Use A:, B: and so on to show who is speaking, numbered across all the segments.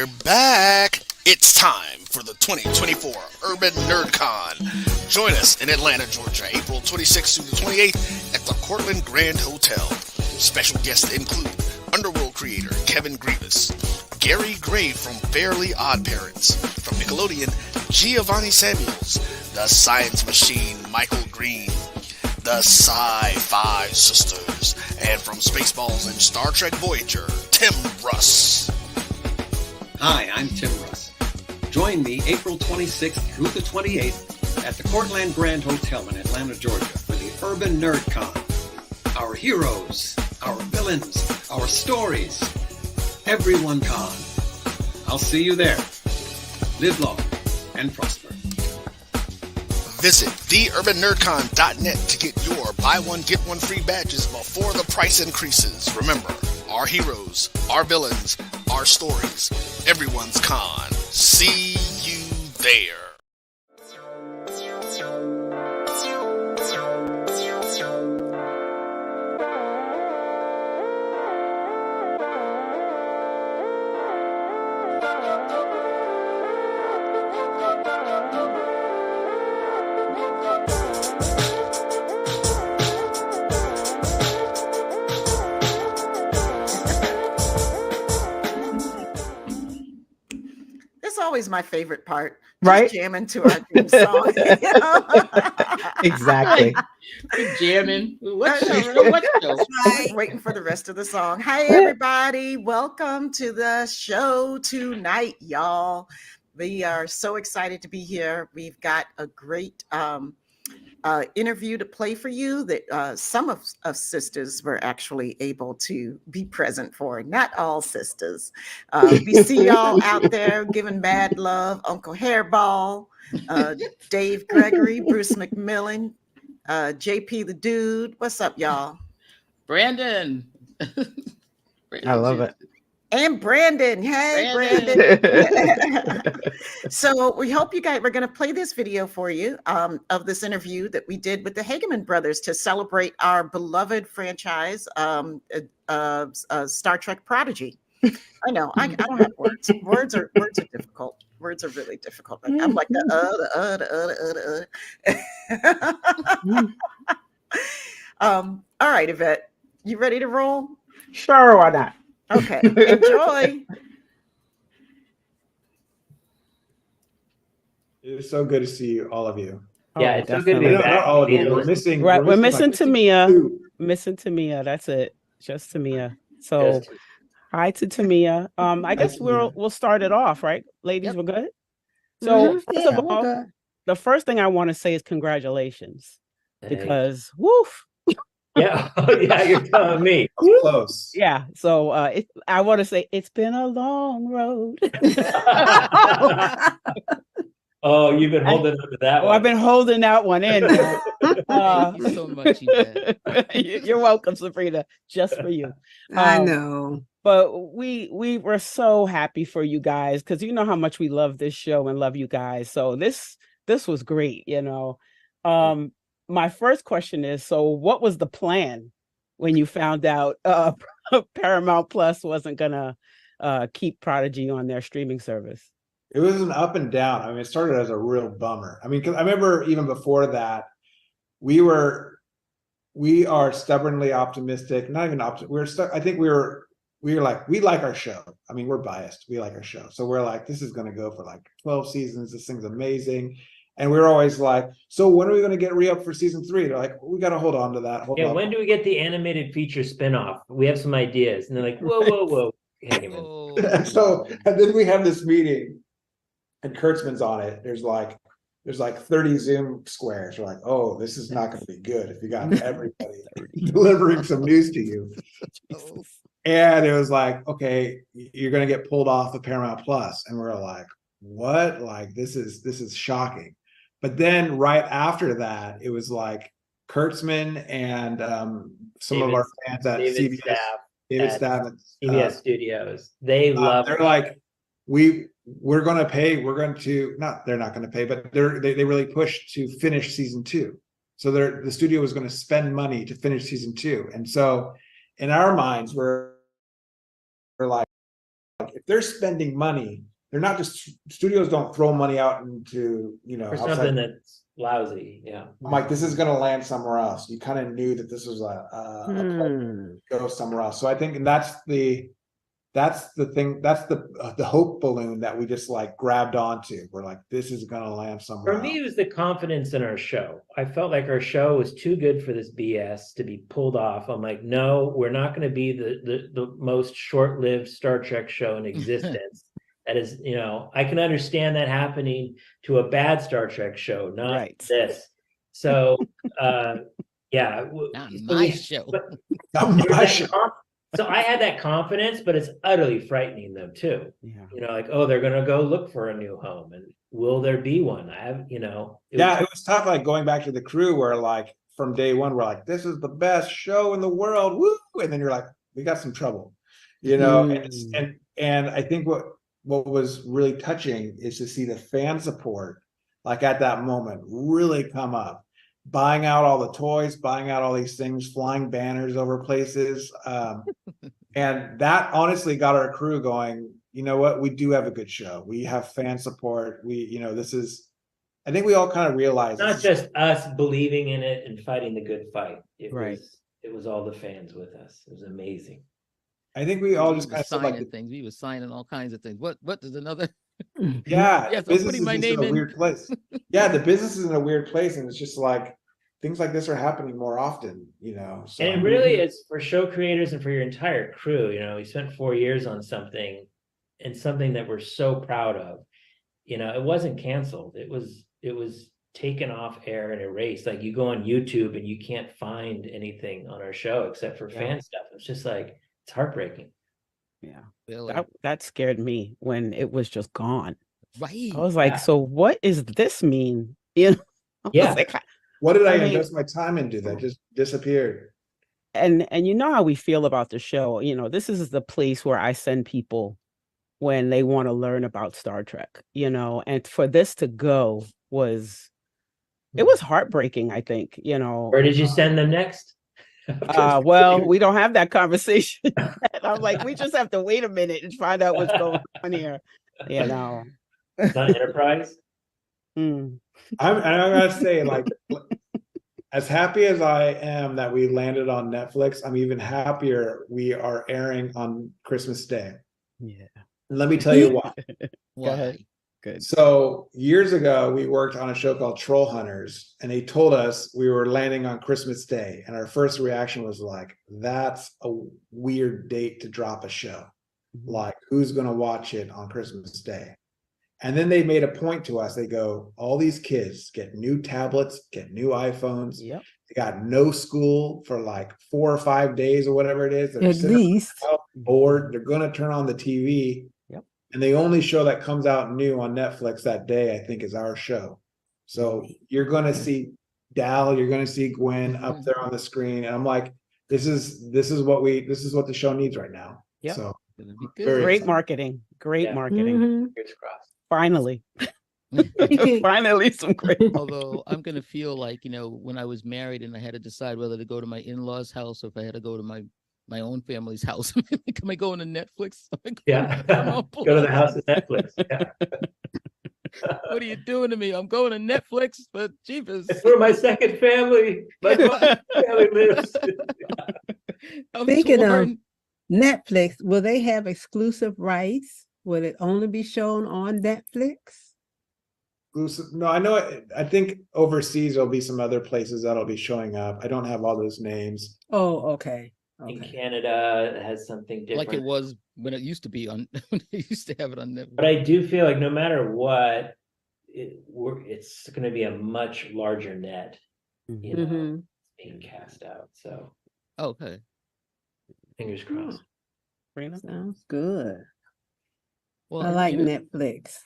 A: We're back. It's time for the 2024 Urban NerdCon. Join us in Atlanta, Georgia, April 26th through the 28th at the Cortland Grand Hotel. Special guests include Underworld creator Kevin Grievous, Gary Gray from Fairly Odd Parents, from Nickelodeon, Giovanni Samuels, the Science Machine Michael Green, the SyFy Sistas, and from Spaceballs and Star Trek Voyager, Tim Russ.
B: Hi, I'm Tim Russ. Join me April 26th through the 28th at the Cortland Grand Hotel in Atlanta, Georgia for the Urban NerdCon. Our heroes, our villains, our stories, everyone con. I'll see you there. Live long and prosper.
A: Visit theurbannerdcon.net to get your buy one, get one free badges before the price increases. Remember, our heroes, our villains, our stories, everyone's con. See you there.
C: Always my favorite part,
D: right?
C: Just jamming to our theme song.
D: Exactly.
E: Jamming. What
C: Waiting for the rest of the song. Hi, everybody. Welcome to the show tonight, y'all. We are so excited to be here. We've got a great interview to play for you that some of sisters were actually able to be present for. Not all sisters. We see y'all out there giving mad love. Uncle Hairball, Dave Gregory, Bruce McMillan, JP the Dude. What's up, y'all?
E: Brandon.
D: I love it.
C: And Brandon. Hey, Brandon. So we hope you guys, we're going to play this video for you of this interview that we did with the Hageman brothers to celebrate our beloved franchise, Star Trek Prodigy. I know, I don't have words. Words are difficult. Words are really difficult. I'm like all right, Yvette, you ready to roll?
D: Sure, why not?
C: Okay, enjoy.
F: It's so good to see all of you.
G: Yeah, it's so good to be back.
F: Not all of you. We're missing.
D: Right, we're missing
F: like
D: Tamia.
F: two.
D: Missing Tamia. That's it. Just Tamia. So, hi to Tamia. I guess we'll start it off, right, ladies?
C: Yep.
D: We're good. So first of all,
G: good.
D: the first thing I want to say is congratulations,
G: Thanks.
D: because woof.
G: Yeah, yeah, you're telling me.
F: Close.
D: Yeah. So I want to say it's been a long road.
G: Oh, you've been holding on to that one.
D: I've been holding that one in.
E: Thank you so much, Yvette.
D: You're welcome, Sabrina. Just for you.
H: I know.
D: But we were so happy for you guys because you know how much we love this show and love you guys. So this was great, you know. My first question is, so what was the plan when you found out Paramount Plus wasn't gonna keep Prodigy on their streaming service?
F: It was an up and down. I mean, it started as a real bummer. I mean, 'cause I remember even before that, we are stubbornly optimistic. Not even optimistic. I think we were like, we like our show. I mean, we're biased. We like our show, so we're like, this is going to go for like 12 seasons. This thing's amazing. And we were always like, so when are we going to get re-up for season 3? They're like, we got to hold on to that. Hold on.
G: When do we get the animated feature spinoff? We have some ideas. And they're like, whoa. Hageman.
F: So, and then we have this meeting, and Kurtzman's on it. There's like 30 Zoom squares. We're like, oh, this is not going to be good if you got everybody delivering some news to you. And it was like, okay, you're going to get pulled off of Paramount Plus. And we're like, what? Like, this is shocking. But then right after that, it was like Kurtzman and some of our fans at CBS, David Staff at
G: CBS Studios. They love.
F: They're like, we're going to pay. We're going to they're not going to pay, but they really pushed to finish season 2. So the studio was going to spend money to finish season 2, and so in our minds we're like, if they're spending money, they're not just, studios don't throw money out into,
G: For something that's lousy. Yeah.
F: I'm like, this is going to land somewhere else. You kind of knew that this was a go somewhere else. So I think, and that's the thing, that's the hope balloon that we just like grabbed onto. We're like, this is going to land somewhere
G: For me,
F: else.
G: it was the confidence in our show. I felt like our show was too good for this BS to be pulled off. I'm like, no, we're not going to be the most short-lived Star Trek show in existence. That is, you know, I can understand that happening to a bad Star Trek show, not this. So, yeah.
E: Not my show.
F: Not my show.
G: So I had that confidence, but it's utterly frightening them too.
D: Yeah.
G: You know, like, oh, they're going to go look for a new home, and will there be one? I have, you know.
F: It was tough. Like going back to the crew, where like from day one, we're like, this is the best show in the world, woo! And then you're like, we got some trouble, you know. And I think what was really touching is to see the fan support, like at that moment, really come up. Buying out all the toys, buying out all these things, flying banners over places. And that honestly got our crew going, you know what, we do have a good show. We have fan support. We, you know, this is, I think we all kind of realized.
G: It's not just us believing in it and fighting the good fight. It was all the fans with us. It was amazing.
F: I think we all just kind of
E: signing things. We were signing all kinds of things. What is another?
F: Yeah,
E: yes,
F: business
E: I'm putting my
F: is
E: name
F: in a
E: in.
F: weird place. Yeah, the business is in a weird place, and it's just like things like this are happening more often, you know. So.
G: And it really is for show creators and for your entire crew. You know, we spent 4 years on something, and something that we're so proud of. You know, it wasn't canceled. It was taken off air and erased. Like you go on YouTube and you can't find anything on our show except for fan stuff. It's just like, it's heartbreaking.
D: Yeah,
E: really?
D: that scared me when it was just gone.
E: Right.
D: I was like, so what does this mean? You know?
F: Like, what did I invest my time into that just disappeared?
D: And you know how we feel about the show. You know, this is the place where I send people when they want to learn about Star Trek, you know, and for this to go was heartbreaking, I think, you know.
G: Where did you send them next?
D: Well, we don't have that conversation. I'm like, we just have to wait a minute and find out what's going on here, you know.
G: It's not Enterprise.
F: I'm gonna say, like, as happy as I am that we landed on Netflix, I'm even happier we are airing on Christmas Day.
D: Yeah.
F: Let me tell you why.
D: Go ahead. Good.
F: So years ago, we worked on a show called Troll Hunters, and they told us we were landing on Christmas Day. And our first reaction was like, that's a weird date to drop a show. Like, who's going to watch it on Christmas Day? And then they made a point to us. They go, all these kids get new tablets, get new iPhones.
D: Yep.
F: They got no school for like 4 or 5 days or whatever it is. They're
H: at least
F: bored. They're going to turn on the TV.
D: Yep.
F: And the only show that comes out new on Netflix that day, I think, is our show. So you're going to see Dal, you're going to see Gwen up there on the screen. And I'm like, this is what the show needs right now.
D: Yep.
F: So
D: great marketing. Great marketing.
G: Fingers crossed.
D: Finally. Finally some great.
E: Although I'm gonna feel like, you know, when I was married and I had to decide whether to go to my in-laws' house or if I had to go to my own family's house. Am I going to Netflix?
G: Go to the house of Netflix. Yeah.
E: What are you doing to me? I'm going to Netflix, but jeepers.
G: It's where my second family, my family lives.
H: Speaking of Netflix, will they have exclusive rights? Will it only be shown on Netflix?
F: No, I know. I think overseas there'll be some other places that'll be showing up. I don't have all those names.
H: Oh, okay.
G: In Canada, it has something different.
E: Like it was when it used to be on. When they used to have it on Netflix.
G: But I do feel like no matter what, it's going to be a much larger net. You know, being cast out. So,
E: okay.
G: Fingers crossed.
H: Sounds good.
E: Well,
H: I like Netflix.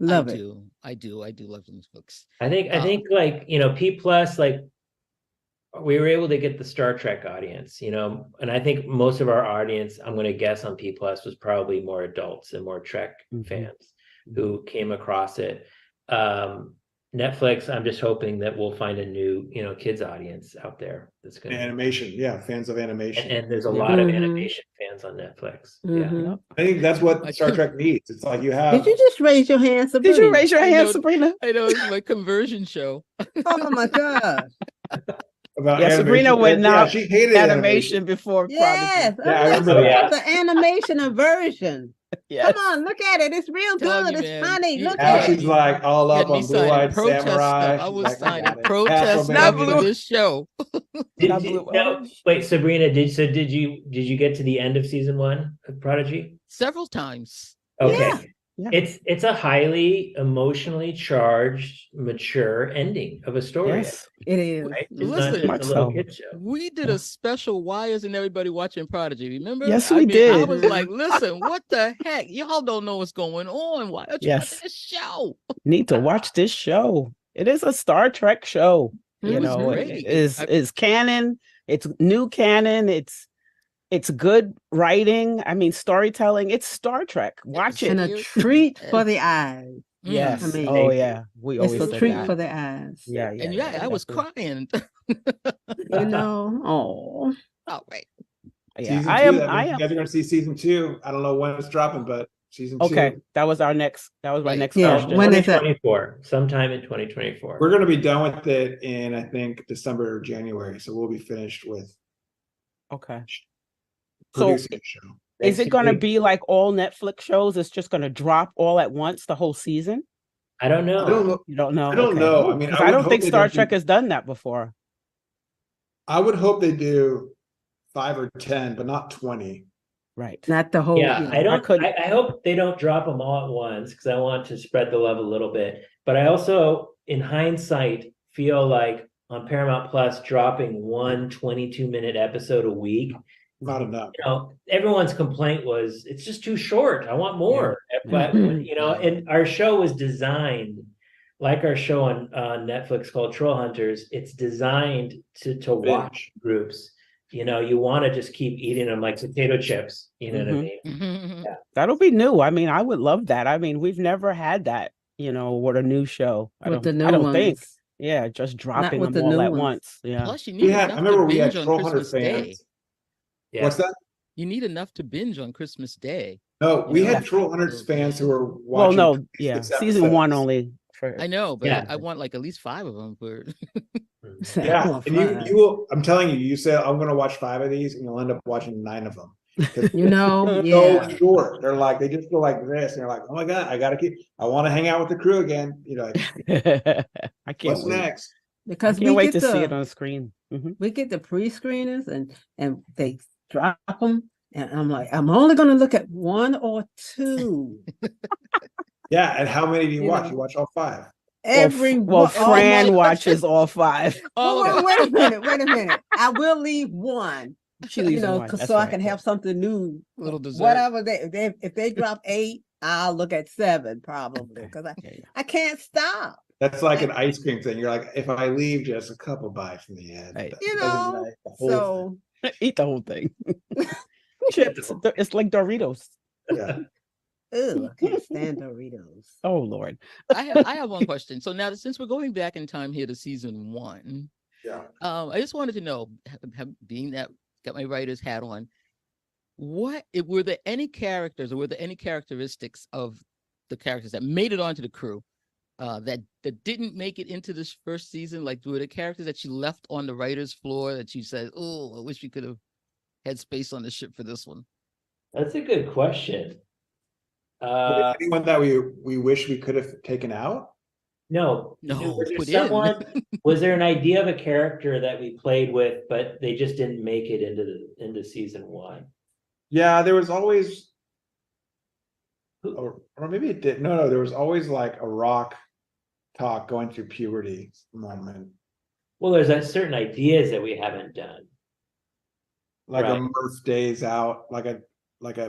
H: Love it.
E: I do love Netflix.
G: I think like, you know, P Plus, like we were able to get the Star Trek audience, you know, and I think most of our audience, I'm going to guess on P Plus, was probably more adults and more Trek fans who came across it. Netflix, I'm just hoping that we'll find a new, kids audience out there that's going to.
F: Animation, yeah, fans of animation.
G: And there's a
E: Yeah.
G: lot of
H: Mhm.
G: animation fans on Netflix. Yeah.
H: Mhm.
E: Yep.
F: I think that's what
E: I
F: Star
E: could-
F: Trek needs. It's like you have.
H: Did you just raise your hand, Sabrina?
D: Did you raise your
E: I
D: hand,
E: know.
D: Sabrina?
E: I know it's my conversion show.
H: Oh my gosh.
F: About
D: Yeah, Sabrina
F: animation.
D: would
F: Yeah,
D: not
F: she hated
D: animation before
H: Yes.
D: Prodigy.
F: Yeah, I
H: I'm like,
F: remember
G: that.
H: the animation aversion.
D: Yes.
H: Come on, look at it. It's real
E: Telling
H: good.
E: you,
H: It's
E: man.
H: funny.
E: You-
H: Look
F: Now
H: at
F: she's
H: it.
F: like all
E: Get
F: up
E: me
F: on
E: signing
F: Blue-Eyed
E: protest
F: Samurai.
E: stuff. I
F: She's
E: was
F: like,
E: signing
F: got it.
E: protest
F: Castlevania.
D: Not
E: stuff for
D: blue.
E: this show.
H: Not
G: Did,
H: blue.
G: no, wait, Sabrina, did you get to the end of season 1 of Prodigy?
E: Several times.
G: Okay.
D: Yeah.
G: It's a highly emotionally charged, mature ending of a story.
D: Yes.
H: It is.
G: Right? It's
E: Listen,
G: not just
D: much
G: a little
D: so.
G: kid show.
E: We did a special Why Isn't Everybody Watching Prodigy? Remember?
D: Yes,
E: I
D: we
E: I
D: did.
E: was like, listen, what the heck? Y'all don't know what's going on. Why aren't you
D: Yes.
E: watching this show?
D: Need to watch this show. It is a Star Trek show.
E: It
D: You
E: was
D: know,
E: great.
D: it is canon. It's new canon. It's good writing. I mean, storytelling. It's Star Trek. Watch
H: And
D: it.
H: a treat for the eyes.
D: Yes.
H: I mean,
D: Oh yeah. We
H: It's
D: always
H: a
D: said
H: treat
D: that.
H: for the eyes.
D: Yeah.
E: And yeah, I was
D: definitely.
E: crying.
H: You know, oh.
E: All right.
D: Yeah.
F: Season
D: I
F: 2,
D: am.
F: that
D: I
F: means you
D: am.
F: guys are going to see season 2. I don't know when it's dropping, but season 2.
D: Okay. That was my
E: Right.
D: next
H: Yeah,
D: question.
H: when is that?
G: 2024, sometime in 2024.
F: We're going to be done with it in, I think, December or January. So we'll be finished with
D: Okay. So
F: producing the show.
D: is it going to
G: Basically,
D: be like all Netflix shows? It's just going to drop all at once, the whole season?
G: I don't know.
F: I don't know.
D: You don't know?
F: I don't
D: Okay.
F: know. I mean,
D: 'Cause
F: I
D: I
F: would
D: don't
F: hope
D: think
F: they
D: Star
F: don't do-
D: Trek has done that before.
F: I would hope they do 5 or 10, but not 20.
D: Right.
H: Not the whole.
G: Yeah,
H: you know.
G: I don't.
D: couldn't-
G: I hope they don't drop them all at once because I want to spread the love a little bit. But I also, in hindsight, feel like on Paramount Plus dropping one 22-minute episode a week.
F: Not enough.
G: Everyone's complaint was it's just too short. I want more. But
H: Mhm.
G: and our show was designed like our show on Netflix called Troll Hunters. It's designed to watch groups. You want to just keep eating them like potato chips. You know what I mean?
E: Mhm.
G: Yeah.
D: That'll be new. I mean, I would love that. I mean, we've never had that, with a new show.
H: With the
D: I
H: new
D: don't think.
H: ones.
D: Yeah, just dropping
H: with
D: them
H: the
D: all
H: new
D: at
H: ones.
D: once. Yeah.
E: Plus, you
F: I
E: need enough
F: remember
E: to
F: we had
E: binge on
F: Troll Hunter
E: Christmas Day.
F: fans.
G: Yeah.
F: What's that?
E: You need enough to binge on Christmas Day.
F: No, we
E: Yeah.
F: had Troll Hunters fans who were
D: Well,
F: watching.
D: no, yeah.
F: 6
D: Season 1
F: episodes.
D: only. For,
E: I know, but
G: Yeah.
E: I want like at least 5 of them for.
F: Yeah,
H: Oh,
F: and
H: fine.
F: you will. I'm telling you, you say I'm going to watch 5 of these, and you'll end up watching 9 of them.
H: Yeah.
F: So short. They're like, they just go like this, and you're like, oh my god, I want to hang out with the crew again. Like,
D: I can't
F: what's
D: wait.
F: next?
D: I
H: Because
D: can't
H: we
D: wait
H: get
D: to see it
H: the
D: on screen. Mhm.
H: we get the pre-screeners and they drop them, and I'm like, I'm only going to look at 1 or 2
F: Yeah, and how many do you
H: You
F: watch?
H: know.
F: You watch all 5.
H: every.
D: Well,
H: one-
D: Fran
H: almost-
D: watches all 5.
E: Oh,
H: Well, wait a minute. Wait a minute. I will leave one.
D: She leaves one.
H: 'Cause
D: That's
H: so I
D: right.
H: can have something new.
E: little dessert.
H: Whatever if they drop 8, I'll look at 7 probably because
D: Yeah, yeah.
H: I can't stop.
F: That's like an ice cream thing. You're like, if I leave just a couple bites from the end,
D: Right.
F: that
H: You
F: doesn't
H: know,
F: make the whole
H: so
D: Eat the whole thing. Chips. It's like Doritos.
F: thing. Yeah.
H: I can't stand Doritos.
D: Oh Lord.
E: I have one question. So now, since we're going back in time here to season 1,
F: Yeah.
E: I just wanted to know, being that got my writer's hat on, were there any characters or were there any characteristics of the characters that made it onto the crew that didn't make it into this first season? Like, were there characters that you left on the writer's floor that you said, oh, I wish we could have had space on the ship for this one?
G: That's a good question.
F: Anyone that we wish we could have taken out?
G: No,
E: No,
G: was there
E: put in.
G: someone? Was there an idea of a character that we played with, but they just didn't make it into season 1?
F: Yeah, there was always, or maybe it did. No, there was always like a rock talk going through puberty moment,
G: Well, there's certain ideas that we haven't done.
F: like
G: Right.
F: a Murph days out, like a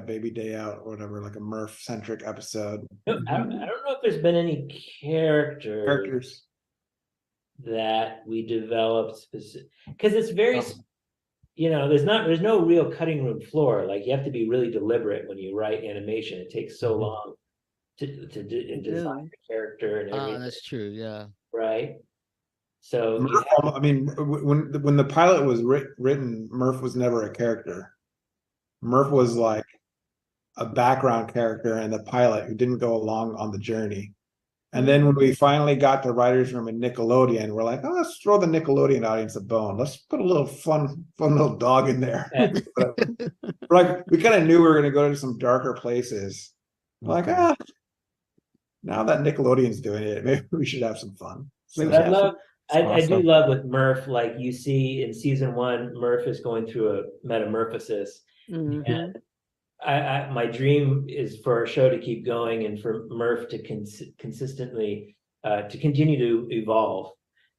F: baby day out, or whatever, like a Murph centric episode.
G: No, I don't know if there's been any
F: Characters.
G: that we developed because it's very there's no real cutting room floor. Like, you have to be really deliberate when you write animation. It takes so long to design the character and everything.
E: That's true. Yeah.
G: right? So
F: Murph, I mean, when the pilot was written, Murph was never a character. Murph was like a background character in the pilot who didn't go along on the journey. And then when we finally got the writers' room in Nickelodeon, we're like, oh, let's throw the Nickelodeon audience a bone. Let's put a little fun little dog in there. We're like, we kind of knew we were going to go to some darker places. We're like, now that Nickelodeon's doing it, maybe we should have some fun. So,
G: I do love with Murph, like you see in season 1, Murph is going through a metamorphosis. And my dream is for our show to keep going and for Murph to consistently to continue to evolve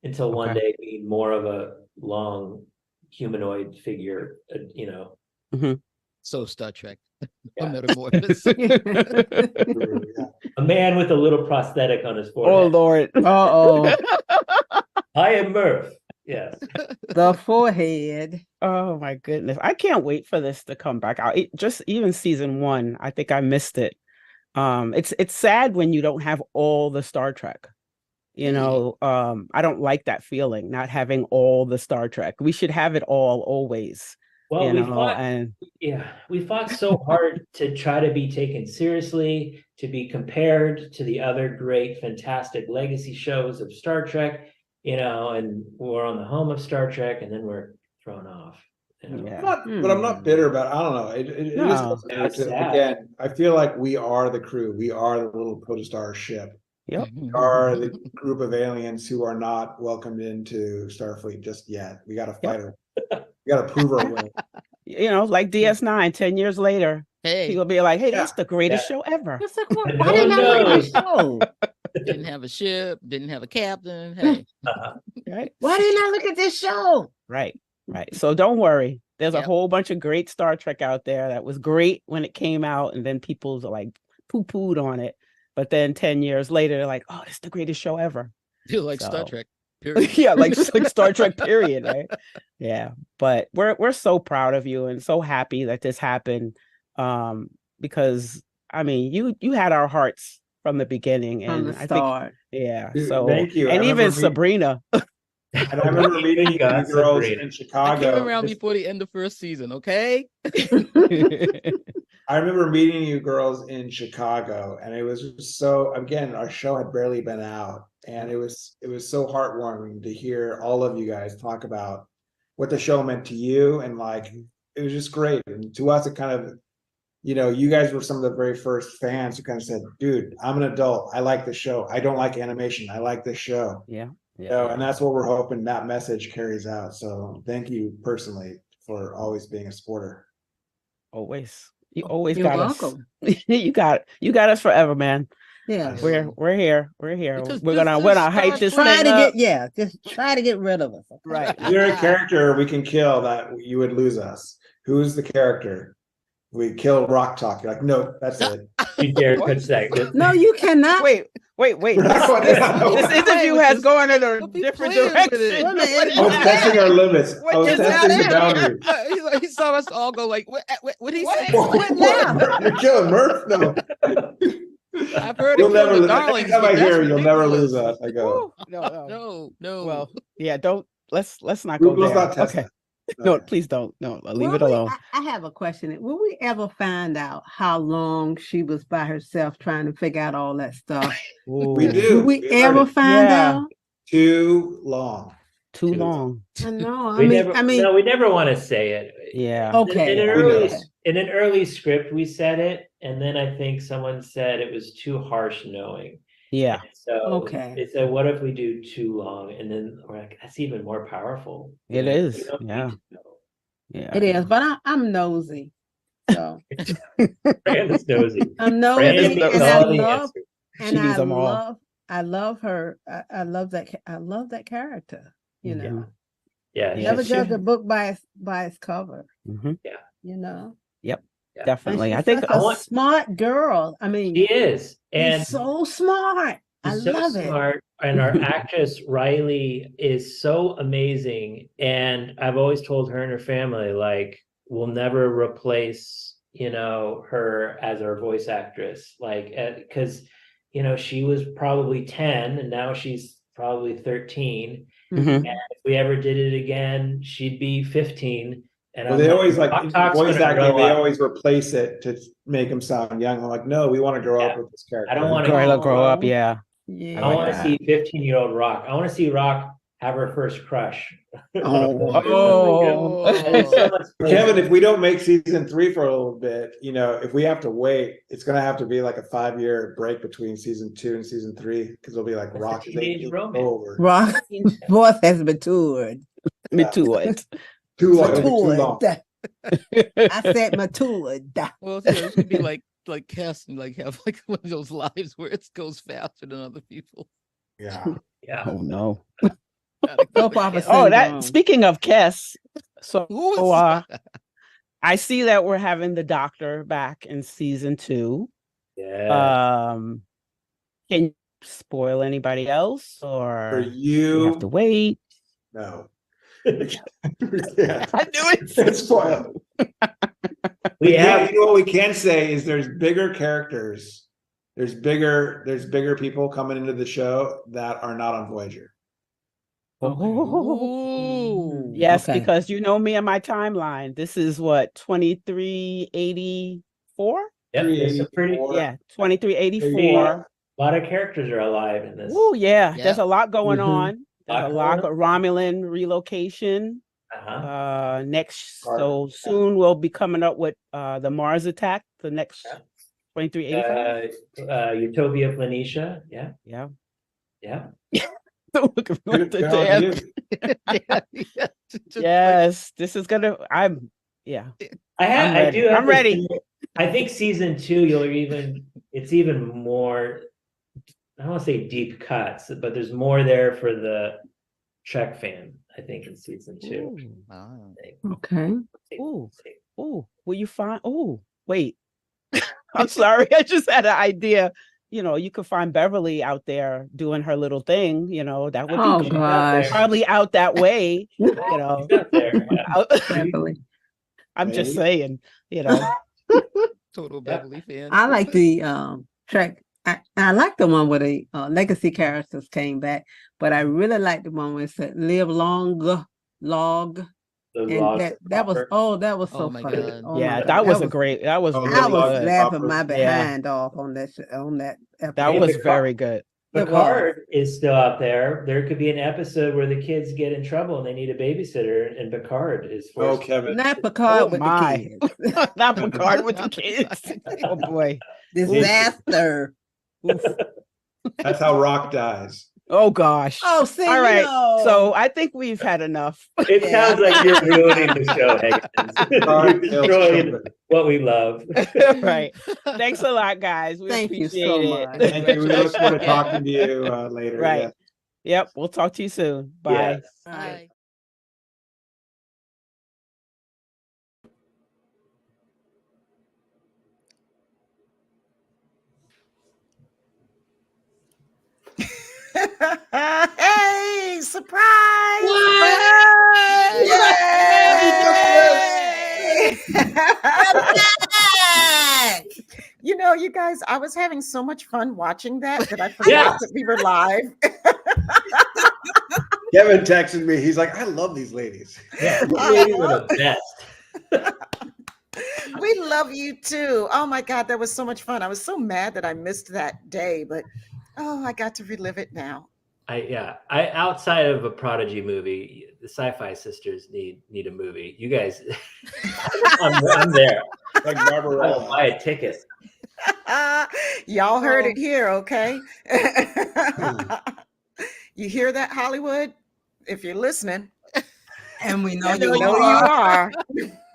G: until one day be more of a long humanoid figure,
E: So Star Trek.
G: Yeah.
E: Metamorphosis.
G: A man with a little prosthetic on his forehead.
D: Oh Lord.
H: Uh-oh.
G: I am Murph. Yes.
H: The forehead.
D: Oh my goodness. I can't wait for this to come back out. Just even season 1, I think I missed it. It's sad when you don't have all the Star Trek. I don't like that feeling, not having all the Star Trek. We should have it all always.
G: Well, we fought so hard to try to be taken seriously, to be compared to the other great, fantastic legacy shows of Star Trek, and we're on the home of Star Trek, and then we're thrown off.
F: But I'm not bitter about it. I don't know. It is again, I feel like we are the crew. We are the little protostar ship.
D: Yep.
F: We are the group of aliens who are not welcomed into Starfleet just yet. We got to fight her. We got to prove our way.
D: Like DS9, 10 years later, people be like, hey, that's the greatest show ever.
H: It's like, why didn't I like this show?
E: Didn't have a ship, didn't have a captain. Hey.
D: Right?
H: Why didn't I look at this show?
D: Right. So don't worry. There's a whole bunch of great Star Trek out there that was great when it came out, and then people's like poo-pooed on it. But then 10 years later, they're like, oh, this is the greatest show ever.
E: Feel like Star Trek. Period.
D: Yeah, like Star Trek, period, right? Yeah. But we're so proud of you and so happy that this happened. Because I mean, you had our hearts from the beginning. And
H: from the start.
D: Dude,
F: so thank you.
D: And even Sabrina.
F: I remember meeting you girls in Chicago.
E: I came around before the end of first season, okay?
F: I remember meeting you girls in Chicago, and it was so, again, our show had barely been out, and it was so heartwarming to hear all of you guys talk about what the show meant to you, and like it was just great. And to us, it kind of, you guys were some of the very first fans who kind of said, dude, I'm an adult, I like the show, I don't like animation, I like this show. And that's what we're hoping that message carries out. So thank you personally for always being a supporter.
D: Always. You always
H: You're
D: got
H: welcome.
D: us. You got us forever, man.
H: Yeah.
D: We're here.
E: Because
D: we're gonna hype this
H: try
D: thing up.
H: just try to get rid of us. Okay?
D: Right.
F: Is there a character we can kill that you would lose us? Who's the character? We kill Rock Talk. You're like, no, that's it.
G: You dare touch that?
H: No, you cannot.
D: Wait. This interview has gone in a different direction.
F: I was testing our limits. I was testing the boundaries.
E: He saw us all go like, what did he say?
H: What now?
F: You're killing Murph? No.
E: I've heard
F: You'll never lose.
E: Darlings,
F: Next time I
E: but
F: hear
E: that's
F: you'll never
E: ridiculous.
F: lose us. I go.
E: No.
D: Well, yeah, don't let's not go
F: Let's
D: there.
F: not test
D: Okay.
F: that.
D: No, please don't. No, leave it alone.
H: I have a question. Will we ever find out how long she was by herself trying to figure out all that stuff?
F: We do.
H: Will we ever find out?
F: Too long.
D: Too long.
H: I know.
G: We never want to say it.
D: Yeah.
H: Okay.
G: In an early script, we said it, and then I think someone said it was too harsh knowing.
D: Yeah.
G: So they said, what if we do too long? And then we're like, that's even more powerful.
D: It is. Yeah.
H: Yeah. It is, but I'm nosy. So
G: Brandon's nosy.
H: I'm nosy, and I love her. I love that character.
G: Yeah.
H: Never judge a book by its cover.
D: Mm-hmm.
G: Yeah.
D: Yep. Definitely.
H: I think a smart girl. I mean,
G: she is, and
H: she's so smart. I love it.
G: And our actress Riley is so amazing. And I've always told her and her family, like, we'll never replace, her as our voice actress. Like, because, she was probably 10 and now she's probably 13.
D: Mhm.
G: And if we ever did it again, she'd be 15. And
F: Well,
G: I'm
F: they always like
G: Talk's
F: voice
G: gonna
F: acting.
G: grow
F: They
G: up.
F: always replace it to make him sound young. I'm like, no, we want to grow up
G: Yeah.
F: with this character.
G: I don't want to
D: Grow up, yeah.
H: Yeah.
G: I want to
D: that.
G: see 15-year-old Rock. I want to see Rock have her first crush.
H: Oh.
D: Oh.
G: And then someone's
F: Kevin, if we don't make season 3 for a little bit, if we have to wait, it's going to have to be like a 5-year break between season 2 and season 3 because it'll be like
G: That's a
F: Rock is
G: teenage
F: 18
G: romance.
F: over.
H: Rock voice has matured.
D: Me too. It.
F: Too long. It'll be too long.
H: I said matured.
E: Well, it should be like casting, like have like one of those lives where it goes faster than other people.
F: Yeah.
G: Yeah.
D: Oh no.
H: Soap opera
D: Oh, that.
H: syndrome.
D: Speaking of Kess, so
E: Who is
D: I see that we're having the Doctor back in season 2.
G: Yeah.
D: Can you spoil anybody else, or
F: For
D: you have to
F: you,
D: wait?
F: no.
D: I
F: Yeah.
D: knew it.
F: It's spoiled.
G: We have
F: You know what we can say is there's bigger characters. There's bigger people coming into the show that are not on Voyager.
E: Ooh.
D: Yes,
H: Okay.
D: because you know me and my timeline. This is what 2384.
G: Yep, there's some pretty
F: 384.
D: Yeah, 2384.
G: a lot of characters are alive in this.
D: Oh yeah,
E: Yeah.
D: there's a lot going
H: Mhm.
D: on. There's a lot of Romulan relocation.
G: Uh-huh.
D: Next,
F: Right.
D: so soon we'll be coming up with the Mars attack. The next
G: Yeah.
D: 2385.
G: Utopia Planitia. Yeah.
D: Yeah.
G: Yeah.
D: Look at
F: Good
D: the
F: on
D: damn-
F: you.
E: Yeah, just like-
D: Yes, this is gonna. Yeah. I'm ready.
G: have
D: I'm
G: to
D: ready.
G: say, I think season 2, it's even more, I don't want to say deep cuts, but there's more there for the Trek fan, I think, in season 2.
E: Ooh, wow.
H: Okay.
D: Ooh. Oh, will you find? Oh, wait. I'm sorry. I just had an idea. You could find Beverly out there doing her little thing. That would
H: Oh
D: be good.
H: gosh.
D: Probably out that way.
G: It's out there, yeah.
H: Beverly.
D: I'm just
F: Maybe.
D: saying.
E: Total Beverly fan.
H: I like the track. I like the one where the legacy characters came back, but I really like the one where it said "Live long, log."
G: Those
H: And
G: logs
H: that was
G: proper.
H: that was so
E: Oh my
H: funny.
E: God.
H: Oh
D: Yeah,
H: my
D: that
H: God.
D: was a great. That was
F: Oh,
D: really
H: I was
D: good.
H: laughing my
F: Yeah.
H: behind off on that
D: That
H: episode.
D: was
G: Picard-
D: very good.
H: It
G: Picard is still out there. There could be an episode where the kids get in trouble and they need a babysitter, and Picard is
F: Oh,
G: forced.
F: Kevin.
H: Not Picard
D: Oh,
H: with
D: my.
H: the kids.
D: Not Picard with the kids. Oh boy.
H: Disaster.
F: That's how Rock dies.
D: Oh gosh.
H: Oh, see,
D: All right.
H: no.
D: So I think we've had enough.
G: It sounds like you're ruining the show, Hagen. You're destroying what we love.
D: Right. Thanks a lot, guys. We
H: Thank you
D: appreciate
H: so
D: it.
H: much.
F: Thank you. We look forward to talking to you later.
D: Right.
F: Yeah.
D: Yep. We'll talk to you soon. Bye.
G: Yes.
E: Bye.
C: Hey, surprise!
E: What?
C: Yay! You guys, I was having so much fun watching that I forgot
G: Yes.
C: that we were live.
F: Kevin texted me. He's like, I love these ladies.
G: Yeah, these ladies are the best.
C: We love you too. Oh my God, that was so much fun. I was so mad that I missed that day, but I got to relive it now.
G: I outside of a Prodigy movie, the SyFy Sisters need a movie. You guys, I'm there.
F: Like
G: I'll
F: Barbarella.
G: buy a ticket.
C: Y'all heard it here, okay? You hear that, Hollywood? If you're listening,
H: And we know
C: you
H: you
C: know you
H: are.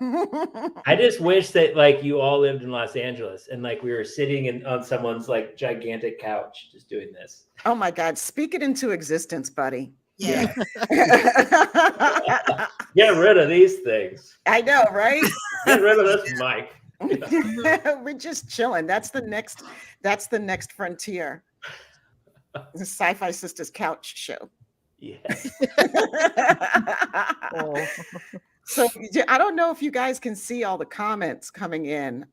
C: are.
G: I just wish that you all lived in Los Angeles and we were sitting on someone's gigantic couch just doing this.
C: Oh my God, speak it into existence, buddy.
H: Yeah.
G: Get rid of these things.
C: I know, right?
G: Get rid of this mic.
C: We're just chilling. That's the next frontier. The SyFy Sistas couch show.
G: Yeah.
E: Oh.
C: So I don't know if you guys can see all the comments coming in.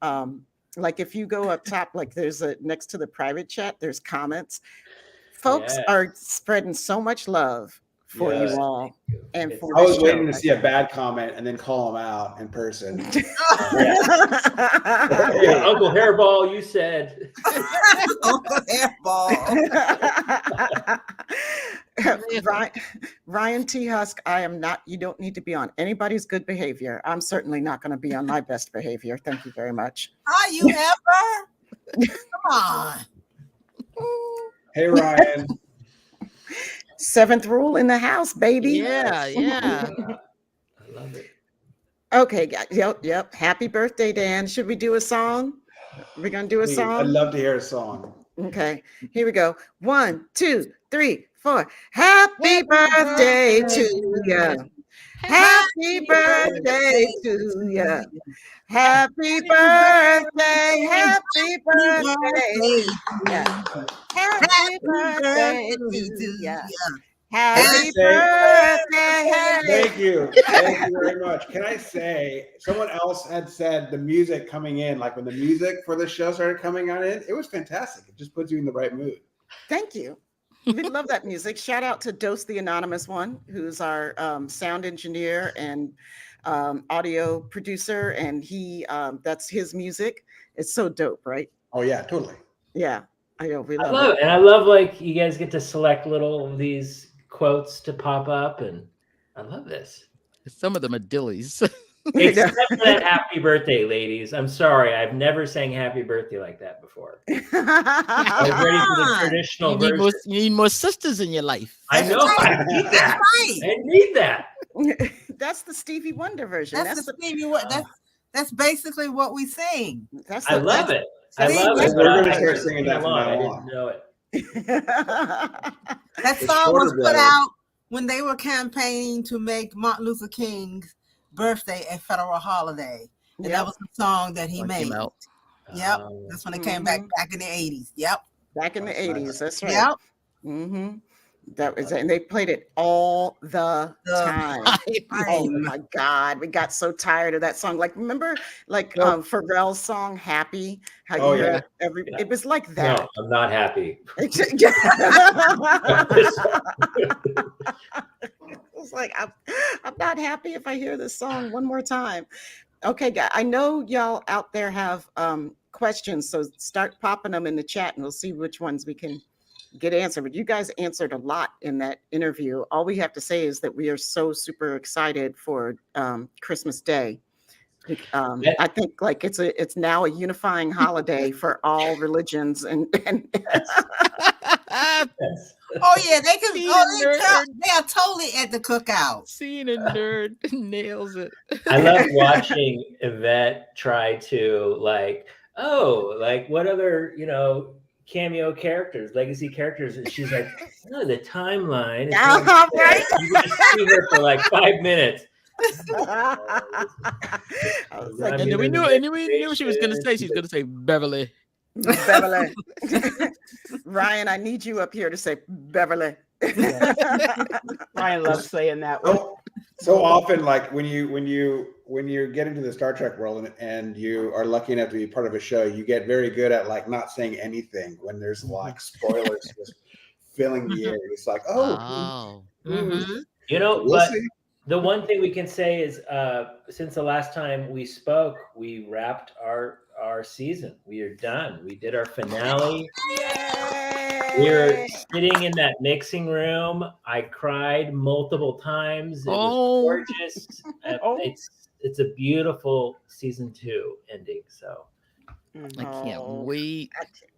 C: If you go up top, there's next to the private chat, there's comments. folks are spreading so much love for you all. And for
F: I was
C: this
F: waiting
C: show.
F: to see a bad comment and then call them out in person.
G: Yeah, Uncle Hairball, you said.
I: Uncle Hairball.
C: Ryan T. Husk, you don't need to be on anybody's good behavior. I'm certainly not going to be on my best behavior. Thank you very much.
I: Are you ever? Come on.
F: Hey, Ryan.
C: Seventh rule in the house, baby.
E: Yeah.
G: I love it.
C: Okay, yep. Happy birthday, Dan. Should we do a song? We're going to do a
F: Please,
C: song?
F: I'd love to hear a song.
C: Okay, here we go. 1, 2, 3, 4. Happy birthday to you. Happy birthday to you. Happy birthday. Happy birthday. Happy birthday to you. Happy birthday.
F: Thank you very much. Can I say, someone else had said the music coming in, like when the music for the show started coming on in, it was fantastic. It just puts you in the right mood.
C: Thank you. We love that music. Shout out to Dose the Anonymous One, who's our sound engineer and audio producer, and that's his music. It's so dope, right?
F: Oh yeah, totally.
C: Yeah, I know.
G: I love it. And I love like you guys get to select little of these quotes to pop up, and I love this.
E: Some of them are dillies.
G: Except for that happy birthday, ladies. I'm sorry, I've never sang happy birthday like that before. I was ready for the traditional version.
E: You need more sisters in your life.
G: I know. I need that.
I: Right.
G: I need that.
C: That's the Stevie Wonder version.
I: That's the Stevie Wonder. That's basically what we sing.
G: I love it. I love it.
F: We're going to start singing that from now
G: I
F: on.
G: didn't know it.
I: That song was put out when they were campaigning to make Martin Luther King's birthday a federal holiday. And that was the song that he made. Yep. That's when it came back in the 80s. Yep.
C: Back in the 80s. That's right.
I: Yep.
C: Mm-hmm. That was, and they played it all the time. Oh my God, we got so tired of that song. Like, remember, like Pharrell's song "Happy"? How you heard it was like that.
G: No, I'm not happy.
C: It's like I'm not happy if I hear this song one more time. Okay, guys, I know y'all out there have questions, so start popping them in the chat, and we'll see which ones we can get answered. But you guys answered a lot in that interview. All we have to say is that we are so super excited for Christmas Day. I think like it's now a unifying holiday for all religions and
I: Oh yeah, they can. They are totally at the cookout.
E: Seeing a nerd nails it.
G: I love watching Yvette try to like what other cameo characters, legacy characters, and she's like, "No, the timeline."
C: Right?
G: You can just see her for like 5 minutes.
E: And we knew she was going to say. She's going to say Beverly.
C: Beverly. Ryan, I need you up here to say Beverly.
D: Ryan loves saying that one.
F: So often, like when you get into the Star Trek world and you are lucky enough to be part of a show, you get very good at like not saying anything when there's like spoilers just filling the air. It's like,
G: but the one thing we can say is since the last time we spoke, we wrapped our season. We are done. We did our finale. We were sitting in that mixing room. I cried multiple times. It was gorgeous. It's a beautiful season 2 ending. So
E: I can't wait.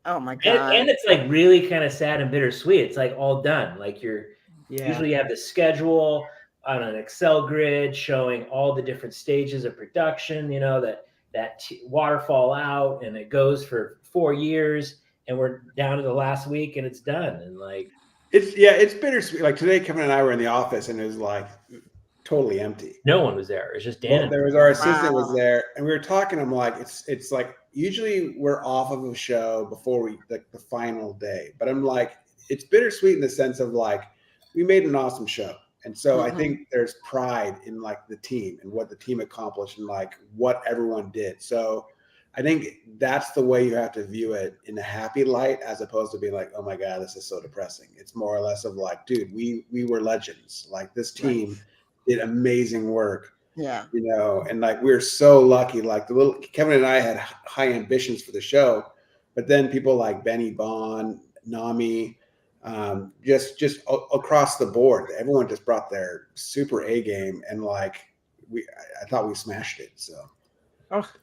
C: Oh my God.
G: And it's like really kind of sad and bittersweet. It's like all done. Like usually you have the schedule on an Excel grid showing all the different stages of production, that waterfall out, and it goes for 4 years, and we're down to the last week and it's done. And like,
F: it's bittersweet. Like today, Kevin and I were in the office and it was like totally empty.
G: No one was there. It was just Dan.
F: Well, there was our assistant was there, and we were talking. I'm like, it's like usually we're off of a show before the final day, but I'm like, it's bittersweet in the sense of like we made an awesome show. And so I think there's pride in like the team and what the team accomplished and like what everyone did. So I think that's the way you have to view it, in a happy light, as opposed to being like, oh my God, this is so depressing. It's more or less of like, dude, we were legends. Like, this team did amazing work.
C: Yeah.
F: You know, and like, we're so lucky. Like, Kevin and I had high ambitions for the show, but then people like Benny Bond, Nami, just across the board, everyone just brought their super A game, and like, I thought we smashed it. So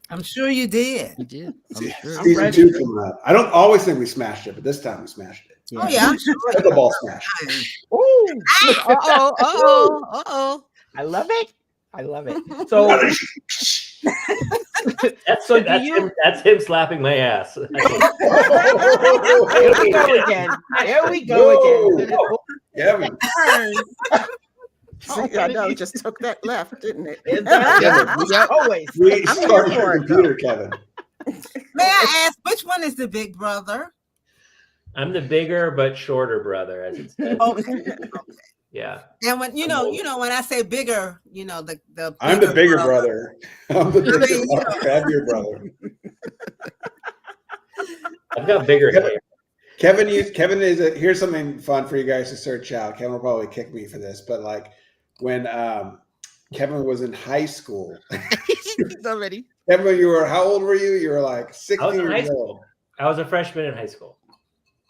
I: I'm sure you did.
E: You did. I'm sure.
F: Season 2 coming up. I don't always think we smashed it, but this time we smashed it.
I: Oh yeah, I'm sure.
F: Pickleball smash.
D: Ooh.
E: Uh-oh.
D: I love it. I love it. So
G: that's him slapping my ass.
D: Here we go again. Here we go again.
F: Kevin.
C: See, I know, just took that left, didn't it?
D: Always.
F: We
C: I'm
F: started
C: here for
F: your
C: it,
F: computer, Kevin.
I: May I ask, which one is the big brother?
G: I'm the bigger but shorter brother, as it says.
I: Okay.
G: Yeah.
I: And when you know, when I say bigger, the
F: I'm the bigger brother. I'm the bigger
I: mean,
F: heavier brother.
G: I've got bigger hair.
F: Kevin is here's something fun for you guys to search out. Kevin will probably kick me for this, but like, when Kevin was in high school.
E: He's already.
F: Kevin, how old were you? You were like 16 years old.
G: I was a freshman in high school.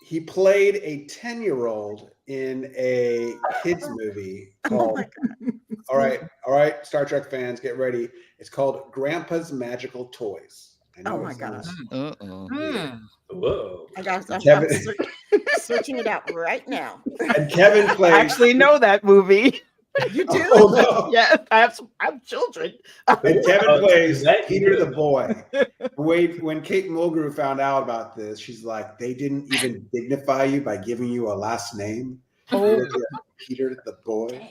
F: He played a 10-year-old in a kids movie called all right, Star Trek fans, get ready. It's called Grandpa's Magical Toys.
C: Oh my gosh.
G: Whoa.
C: I'm searching it out right now.
F: And Kevin plays.
D: I actually know that movie.
C: You do?
F: Oh, no.
D: Yes, I have children.
F: And Kevin plays Peter the boy. When Kate Mulgrew found out about this, she's like, they didn't even dignify you by giving you a last name.
D: Oh.
F: Peter the boy.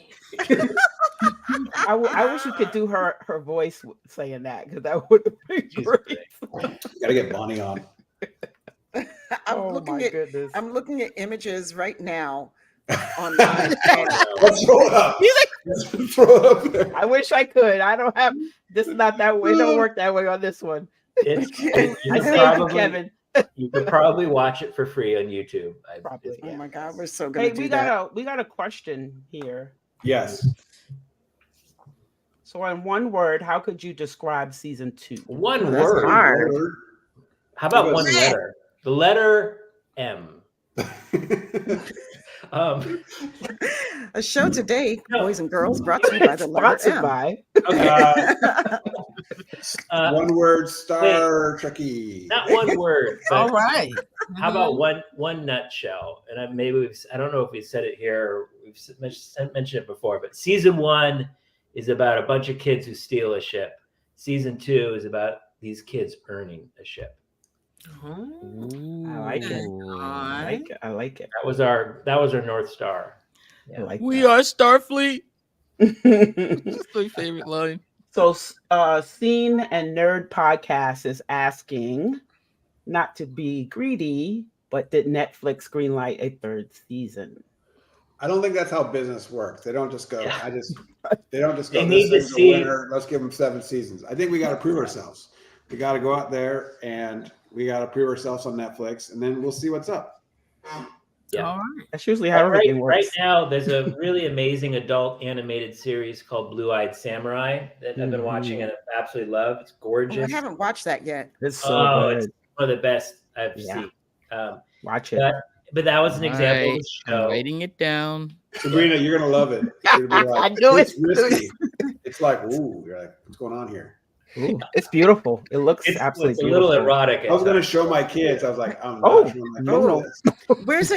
D: I wish you could do her voice saying that, because that would have been great.
F: You gotta get Bonnie on.
C: I'm
D: goodness.
C: I'm looking at images right now online.
F: Let's throw it up. Let's throw it up there.
D: I wish I could. I don't have this. Is not that way. It don't work that way on this one.
G: I
D: say Kevin.
G: You could probably watch it for free on YouTube.
D: Probably.
C: Oh my God, we're so gonna do
D: we
C: that.
D: got a question here.
F: Yes.
D: So, in one word, how could you describe season 2?
G: One
C: That's
G: word.
C: hard.
G: How about one letter? The letter M.
C: A show today, boys and girls, brought to you by the letter M.
F: One word, Star Trekkie.
G: Not one word.
I: All right.
G: How about one nutshell? And I don't know if we said it here or we've mentioned it before, but season 1 is about a bunch of kids who steal a ship. Season 2 is about these kids earning a ship.
D: Ooh, I like it. I like it.
G: That was our North Star.
D: Yeah. I like
E: We are Starfleet. That's my favorite line.
D: So, Scene and Nerd Podcast is asking, not to be greedy, but did Netflix greenlight a 3rd season?
F: I don't think that's how business works. They don't just go.
G: Yeah.
F: They don't just go.
G: They need to
F: This is the
G: see-
F: winner. Let's give them 7 seasons. I think we got to prove ourselves. We got to go out there and we got to prove ourselves on Netflix, and then we'll see what's up.
G: Yeah.
I: All right.
D: That's usually how everything works.
G: Right now, there's a really amazing adult animated series called Blue-Eyed Samurai that I've been watching and I absolutely love. It's gorgeous.
C: I haven't watched that yet.
D: It's so good.
G: It's one of the best I've
D: Yeah.
G: seen.
D: Watch it.
G: But that was an example of
E: Right.
G: a
E: I'm
G: show.
E: writing it down.
F: Sabrina, you're gonna love it. You're gonna be like,
D: I knew
F: it's
D: it.
F: risky. It's like, ooh, you're like, what's going on here?
D: Ooh, it's beautiful. It looks
G: It's
D: absolutely
G: a
D: beautiful.
G: little erotic.
F: I was gonna show my kids. I was like, I'm not
D: Oh,
F: showing my
D: no.
F: kids this.
C: Where is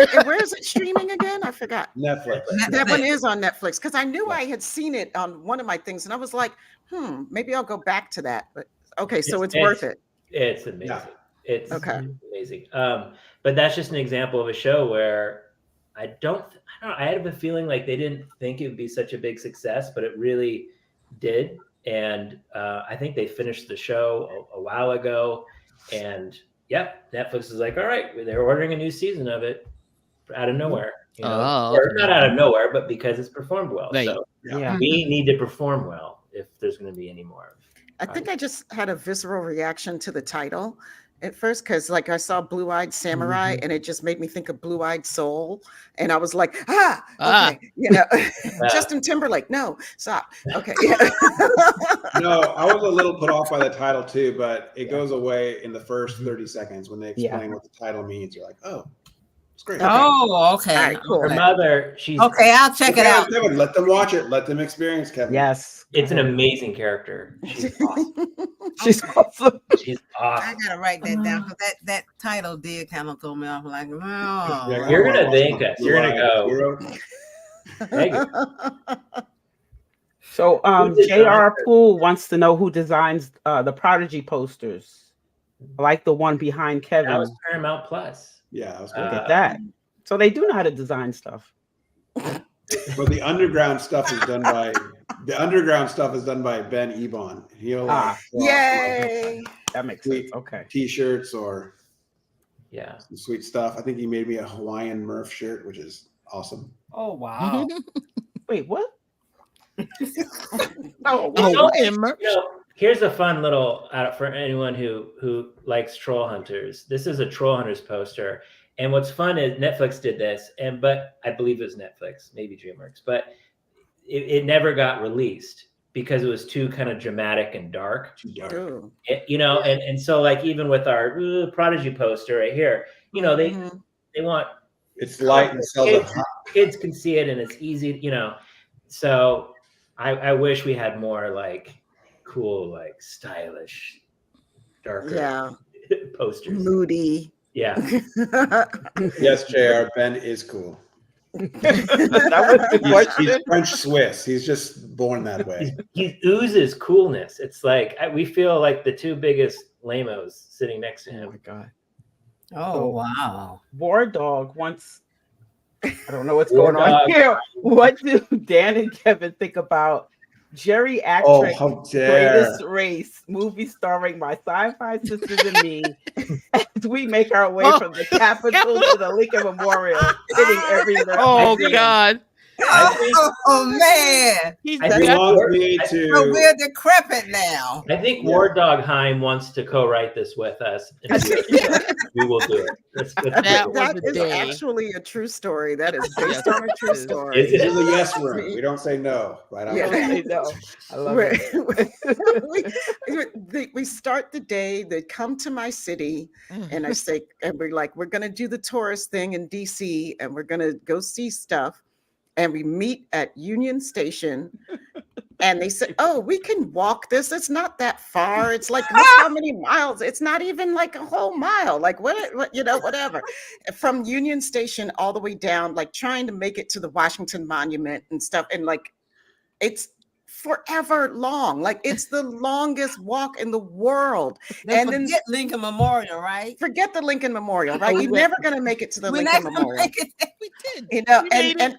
C: it streaming again? I forgot.
F: Netflix.
C: That one is on Netflix, because I knew I had seen it on one of my things, and I was like, maybe I'll go back to that. But okay, so it's worth it.
G: It's amazing.
F: Yeah.
G: It's
C: Okay.
G: amazing. But that's just an example of a show where I don't know. I had a feeling like they didn't think it would be such a big success, but it really did. And I think they finished the show a while ago. And Netflix is like, all right, they're ordering a new season of it out of nowhere. You know? Or not out of nowhere, but because it's performed well.
E: Right.
G: So
D: Yeah.
G: we need to perform well if there's going to be any more.
C: I think I just had a visceral reaction to the title at first, because like I saw Blue-Eyed Samurai and it just made me think of Blue-Eyed Soul, and I was like, okay, Justin Timberlake, no, stop. Okay, yeah.
F: No, I was a little put off by the title too, but it goes away in the first 30 seconds when they explain what the title means. You're like, oh, it's great.
I: Oh, okay.
C: All right, cool.
G: Her mother, she's
I: Okay, I'll check it out.
F: Kevin, let them watch it. Let them experience Kevin.
D: Yes.
G: it's an amazing character. She's awesome.
D: She's awesome.
G: She's
I: I
G: awesome.
I: gotta write that down because that title did kind of throw me off. Like, oh,
G: You're gonna thank us. You're gonna go. Thank you.
D: So
G: Who designed
D: J.R.
G: it?
D: Poole wants to know who designs the Prodigy posters. I like the one behind Kevin.
G: That was Paramount Plus.
F: Yeah, I was
D: Look
F: good.
D: at that. So they do know how to design stuff.
F: But the underground stuff is done by Ben Ebon. He'll
C: Yay!
D: That makes sense. Okay.
F: T-shirts or
G: Yeah.
F: some sweet stuff. I think he made me a Hawaiian Murph shirt, which is awesome.
I: oh wow.
D: Wait, what?
G: Here's a fun little for anyone who likes Troll Hunters. This is a Troll Hunters poster, and what's fun is Netflix did this, but I believe it was Netflix, maybe DreamWorks, but it never got released because it was too kind of dramatic and dark.
F: Too dark.
G: And so like even with our Prodigy poster right here, they want
F: It's light and sells
G: kids can see it and it's easy, So I wish we had more like cool, like stylish, darker posters.
C: Moody.
G: Yeah.
F: Yes, JR, Ben is cool.
D: That was the question.
F: He's French Swiss. He's just born that way.
G: He oozes coolness. It's like we feel like the two biggest lamos sitting next to him.
D: Oh my God.
I: Oh wow.
D: War Dog wants. I don't know what's going on here. What do Dan and Kevin think about Jerry Actrick's Greatest Race movie starring my SyFy Sistas and me as we make our way from the Capitol to the Lincoln Memorial, hitting every
E: God.
I: Man.
F: So
I: we're decrepit now.
G: I think War Dog Heim wants to co-write this with us. We will do it.
C: That is actually a true story. That is based on a true story.
F: It's in the yes room. We don't say no. Right?
D: No. I love
C: it. We start the day. They come to my city, and I say, and we're like, we're going to do the tourist thing in DC, and we're going to go see stuff. And we meet at Union Station, and they said, "Oh, we can walk this. It's not that far. It's like look how many miles. It's not even like a whole mile. Like whatever." From Union Station all the way down, like trying to make it to the Washington Monument and stuff, and like it's forever long. Like it's the longest walk in the world.
I: And then Lincoln Memorial, right?
C: Forget the Lincoln Memorial, right? You're never gonna make it to the Lincoln Memorial.
I: We did.
C: And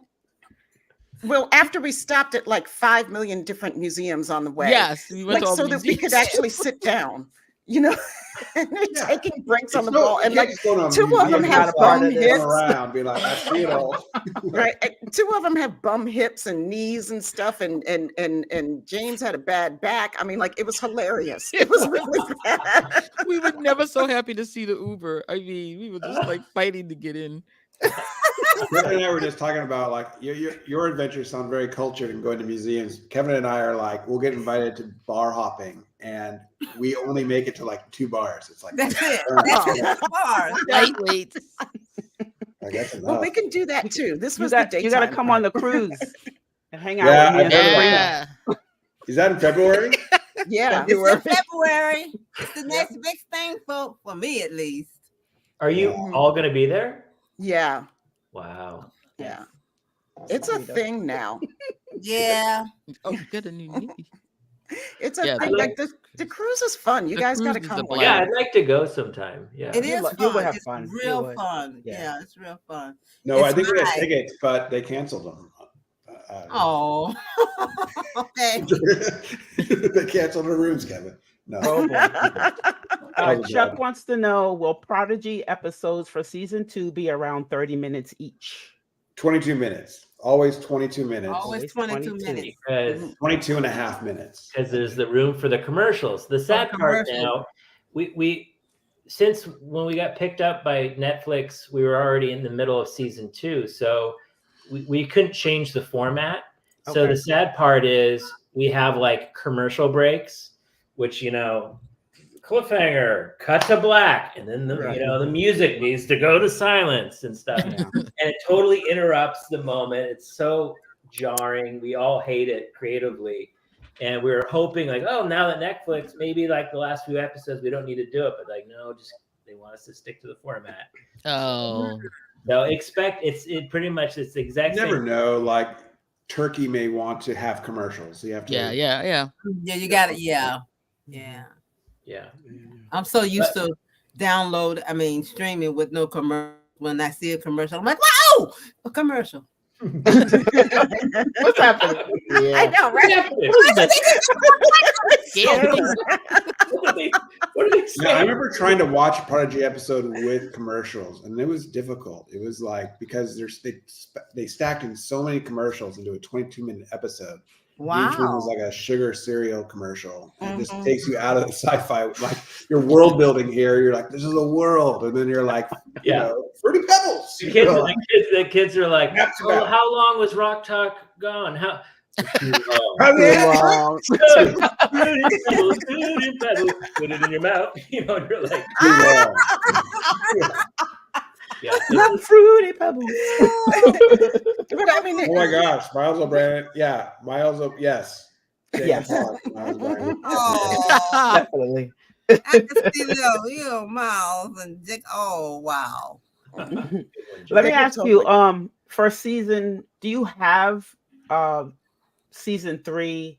C: well, after we stopped at like 5 million different museums on the way.
E: Yes, we went
C: so that we could actually sit down, and they're taking breaks on the ball. And like two of them have bum hips.
F: Around, be like, I see it all.
C: Right. Two of them have bum hips and knees and stuff. And James had a bad back. I mean, like it was hilarious. It was really bad.
E: We were never so happy to see the Uber. I mean, we were just like fighting to get in.
F: Kevin and I were just talking about like your adventures sound very cultured and going to museums. Kevin and I are like, we'll get invited to bar hopping and we only make it to like 2 bars. It's like
I: that's it. Bars.
E: Lightweight.
C: Well, we can do that too. This was the daytime.
D: You got to come on the cruise and hang out with me.
E: Yeah.
F: Is that in February?
C: Yeah,
I: it's in February. It's the next big thing for me, at least.
G: Are you all going to be there?
C: Yeah.
G: Wow.
C: Yeah. It's a thing now.
I: Yeah.
E: Oh, get a new knee.
C: It's a thing. Like the cruise is fun. You guys got to come.
G: Yeah, I'd like to go sometime. Yeah.
I: It is fun.
D: You would have
I: it's
D: fun.
I: Real fun. Yeah, it's real fun.
F: No, I think we had tickets, but they canceled them.
I: Oh. Okay.
F: They canceled the rooms, Kevin. No.
D: Chuck wants to know, will Prodigy episodes for season 2 be around 30 minutes each?
F: 22 minutes. Always 22 minutes.
I: Always 22 minutes.
G: Because
F: 22 and a half minutes.
G: Because there's the room for the commercials. The sad part now, we since when we got picked up by Netflix, we were already in the middle of season 2, so we couldn't change the format. So the sad part is we have like commercial breaks, which, you know, cliffhanger, cut to black, and then the music needs to go to silence and stuff. And it totally interrupts the moment. It's so jarring. We all hate it creatively. And we were hoping like, oh, now that Netflix, maybe like the last few episodes, we don't need to do it. But like, no, just they want us to stick to the format.
E: Oh.
G: So expect it's pretty much the exact same.
F: You never know, like Turkey may want to have commercials. You have to
E: Yeah,
I: you got it. Yeah. I'm so used to streaming with no commercial. When I see a commercial, I'm like, wow, a commercial.
D: What's happening?
C: I know, right?
G: What are they saying?
F: I remember trying to watch a Prodigy episode with commercials, and it was difficult. It was like because they stacked in so many commercials into a 22-minute episode.
I: Wow.
F: Each one was like a sugar cereal commercial. And it just takes you out of the sci-fi. Like your world building here, you're like, this is a world. And then you're like, you know, Fruity Pebbles.
G: The kids are like, oh, how long was Rock Talk gone? How too long. Fruity Pebbles, put it in your mouth. You know, you're like, too long. Yeah.
D: Not Fruity Pebbles.
C: But I mean,
F: oh my gosh, Miles O'Brien. Yeah, Miles O'Brien. Yes.
D: Yes.
F: Miles O'Brien.
I: Oh,
D: Definitely.
I: I can see little Miles and Dick. Oh, wow.
D: Let me ask you, for season, do you have season 3?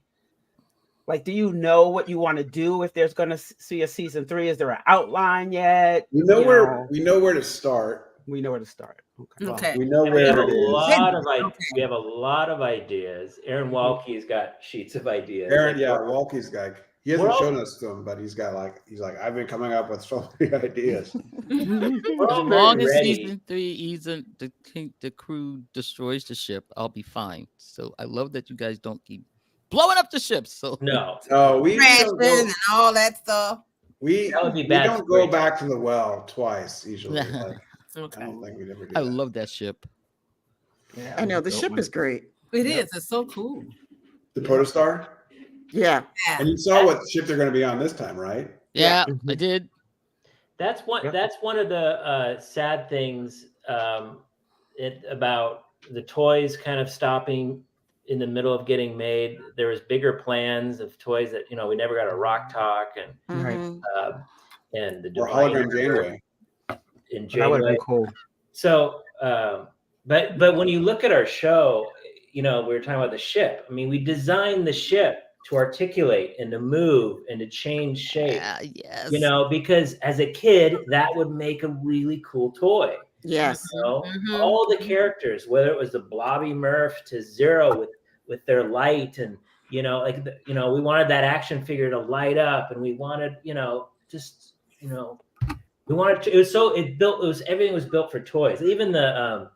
D: Like, do you know what you want to do if there's going to see a season 3? Is there an outline yet?
F: We know where to start.
D: We know where to start.
I: Okay.
F: We know
G: we
F: where
G: have
F: it is.
G: We have a lot of ideas. Aaron Walke's got sheets of ideas.
F: Walke's guy. He hasn't shown us them, but he's like, I've been coming up with so many ideas.
E: As long as season 3 isn't the crew destroys the ship, I'll be fine. So I love that you guys don't keep blowing up the ships. So
F: we
I: crashing and all that stuff.
F: We don't go back to the well twice usually.
I: Okay.
F: I don't think we'd ever do
E: I
F: that.
E: love that ship.
C: Yeah, I know the ship is great.
I: It is. It's so cool.
F: The Protostar.
C: Yeah.
F: And you saw what ship they're going to be on this time, right?
E: Yeah, I did.
G: That's one. That's one of the sad things about the toys kind of stopping in the middle of getting made. There was bigger plans of toys that we never got a Rock Talk and the
F: hologram Janeway.
G: In
D: That would have been cool.
G: So, but when you look at our show, we were talking about the ship. I mean, we designed the ship to articulate and to move and to change shape.
E: Yes.
G: Because as a kid, that wowould make a really cool toy.
C: Yes.
G: All the characters, whether it was the Blobby Murph to Zero with their light, and we wanted that action figure to light up, and we wanted, we wanted to. Everything was built for toys. Even the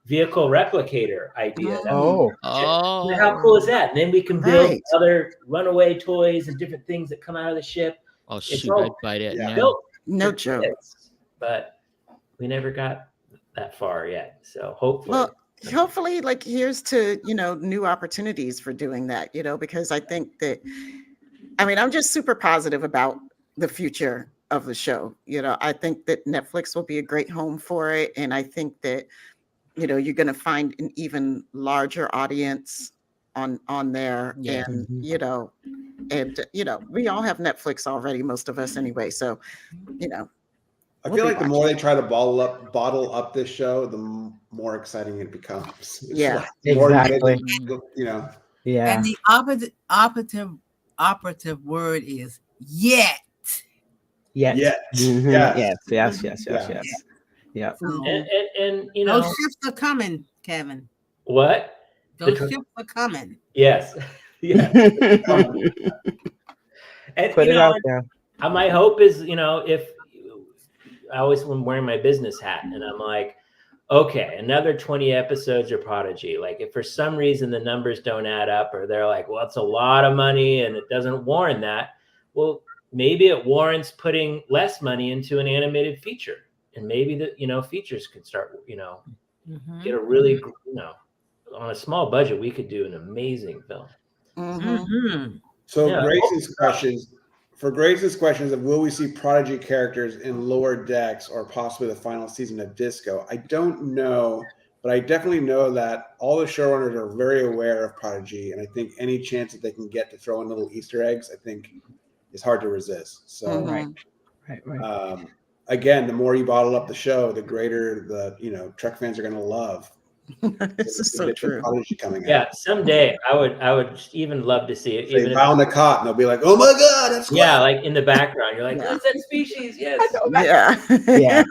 G: vehicle replicator idea. How cool is that? And then we can build other runaway toys and different things that come out of the ship.
E: Oh shoot! I'd buy that now.
G: Built
C: no joke.
G: But we never got that far yet. So hopefully,
C: like here's to new opportunities for doing that. Because I think that, I'm just super positive about the future of the show. I think that Netflix will be a great home for it, and I think that you're going to find an even larger audience on there.
E: Yeah.
C: And we all have Netflix already, most of us anyway, so
F: I feel like the more they try to bottle up this show, the more exciting it becomes.
D: Exactly.
I: And the operative word is yet.
D: Yes.
F: Yes.
D: Yes. Yeah.
G: And
I: those ships are coming, Kevin.
G: What?
I: Those ships are coming.
G: Yes. Yeah. And
D: Put it out there.
G: My hope is, if I always am wearing my business hat, and I'm like, okay, another 20 episodes of Prodigy. Like if for some reason the numbers don't add up, or they're like, well, it's a lot of money and it doesn't warrant that. Well, maybe it warrants putting less money into an animated feature, and maybe the features could start get a really on a small budget we could do an amazing film.
F: So Grace's questions of will we see Prodigy characters in Lower Decks or possibly the final season of Disco? I don't know, but I definitely know that all the showrunners are very aware of Prodigy, and I think any chance that they can get to throw in little Easter eggs, I think, is hard to resist. So,
D: Right.
F: Again, the more you bottle up the show, the greater the Trek fans are going to love.
C: This is so true.
F: Coming
G: out. Someday I would even love to see it.
F: They even on the cot, and they'll be like, "Oh my god, that's cool."
G: Like in the background, you're like, "What's that species?" Yes,
D: yeah.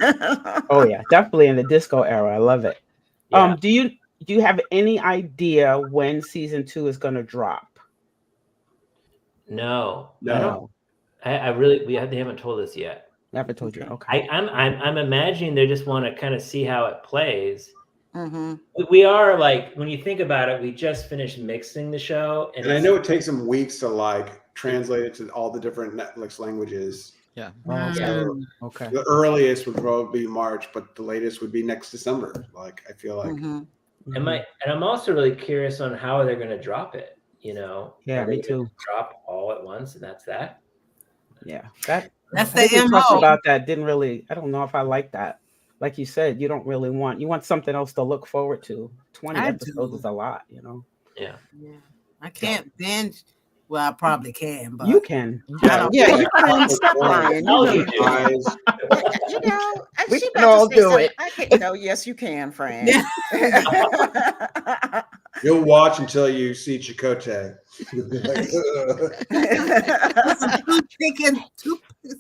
D: Oh yeah, definitely in the Disco era. I love it.
G: Yeah.
D: Do you have any idea when season 2 is going to drop?
G: No. I really they haven't told us yet.
D: Never told you. Okay.
G: I'm imagining they just want to kind of see how it plays. We are like, when you think about it, we just finished mixing the show,
F: and I know it takes them weeks to translate it to all the different Netflix languages.
E: Yeah.
F: So the earliest would probably be March, but the latest would be next December. I feel like.
G: And I'm also really curious on how they're going to drop it.
D: Yeah, me too.
G: Drop all at once, and that's that.
D: Yeah,
I: that's
D: the MO. About that didn't really. I don't know if I like that. Like you said, you don't really you want something else to look forward to. 20 episodes is a lot,
G: Yeah.
I: I can't binge. Well, I probably can, but
D: you can.
C: You can. Stop lying.
D: We can all do it.
C: Yes, you can, Fran.
F: You'll watch until you see Chakotay.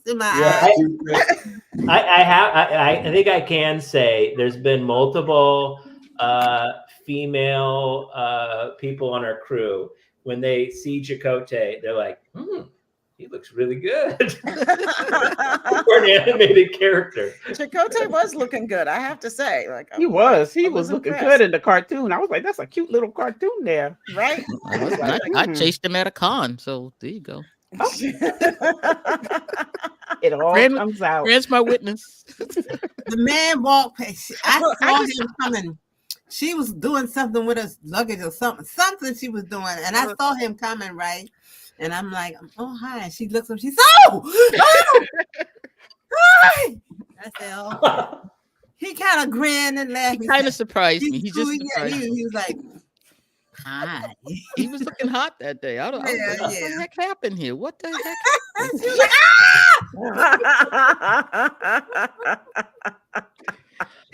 I: In my eyes.
G: I think I can say there's been multiple female people on our crew. When they see Chakotay, they're like, he looks really good for an animated character.
C: Chakotay was looking good, I have to say.
D: He was looking good in the cartoon. I was like, that's a cute little cartoon there,
C: right?
E: I chased him at a con, so there you go.
D: It all comes out.
E: Fran's my witness.
I: The man walked past. I saw him coming. She was doing something with her luggage or something she was doing, and I saw him coming, right? And I'm like, oh, hi. And she looks up, she's, hi. I said, oh. He kind of grinned and laughed.
E: He kind of surprised me. He just surprised me.
I: He was like, hi.
E: He was looking hot that day. I don't know what the heck happened here. What the heck?
I: She was like,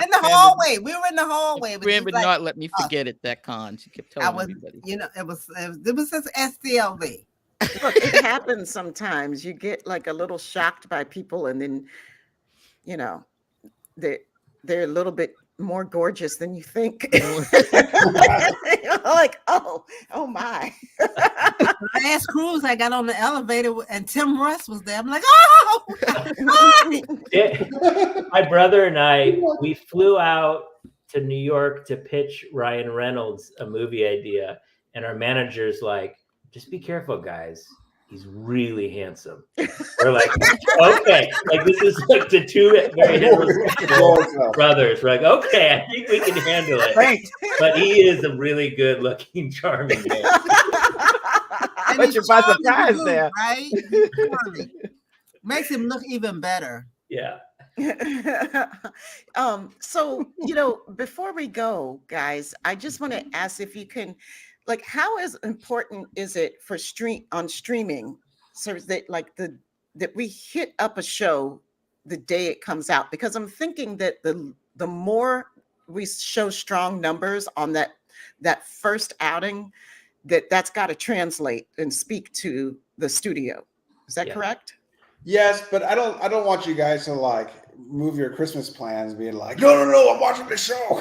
I: in the hallway. We were in the hallway.
E: Fran would not let me forget it, that con. She kept telling everybody.
I: It was just STLV.
C: Look, it happens sometimes. You get a little shocked by people, and then, they're a little bit more gorgeous than you think. Like, oh my.
I: Last cruise, I got on the elevator and Tim Russ was there. I'm like, oh!
G: My brother and I, we flew out to New York to pitch Ryan Reynolds a movie idea, and our manager's like, just be careful, guys. He's really handsome. We're like, okay, this is the two very heterosexual brothers. We're like, okay, I think we can handle it.
D: Right.
G: But he is a really good-looking, charming man.
D: But you're by surprise there,
I: right? Makes him look even better.
G: Yeah.
C: So before we go, guys, I just want to ask if you can. How important is it for streaming so that that we hit up a show the day it comes out? Because I'm thinking that the more we show strong numbers on that first outing, that's got to translate and speak to the studio. Is that correct?
F: Yes, but I don't want you guys to move your Christmas plans being like, no, I'm watching the show.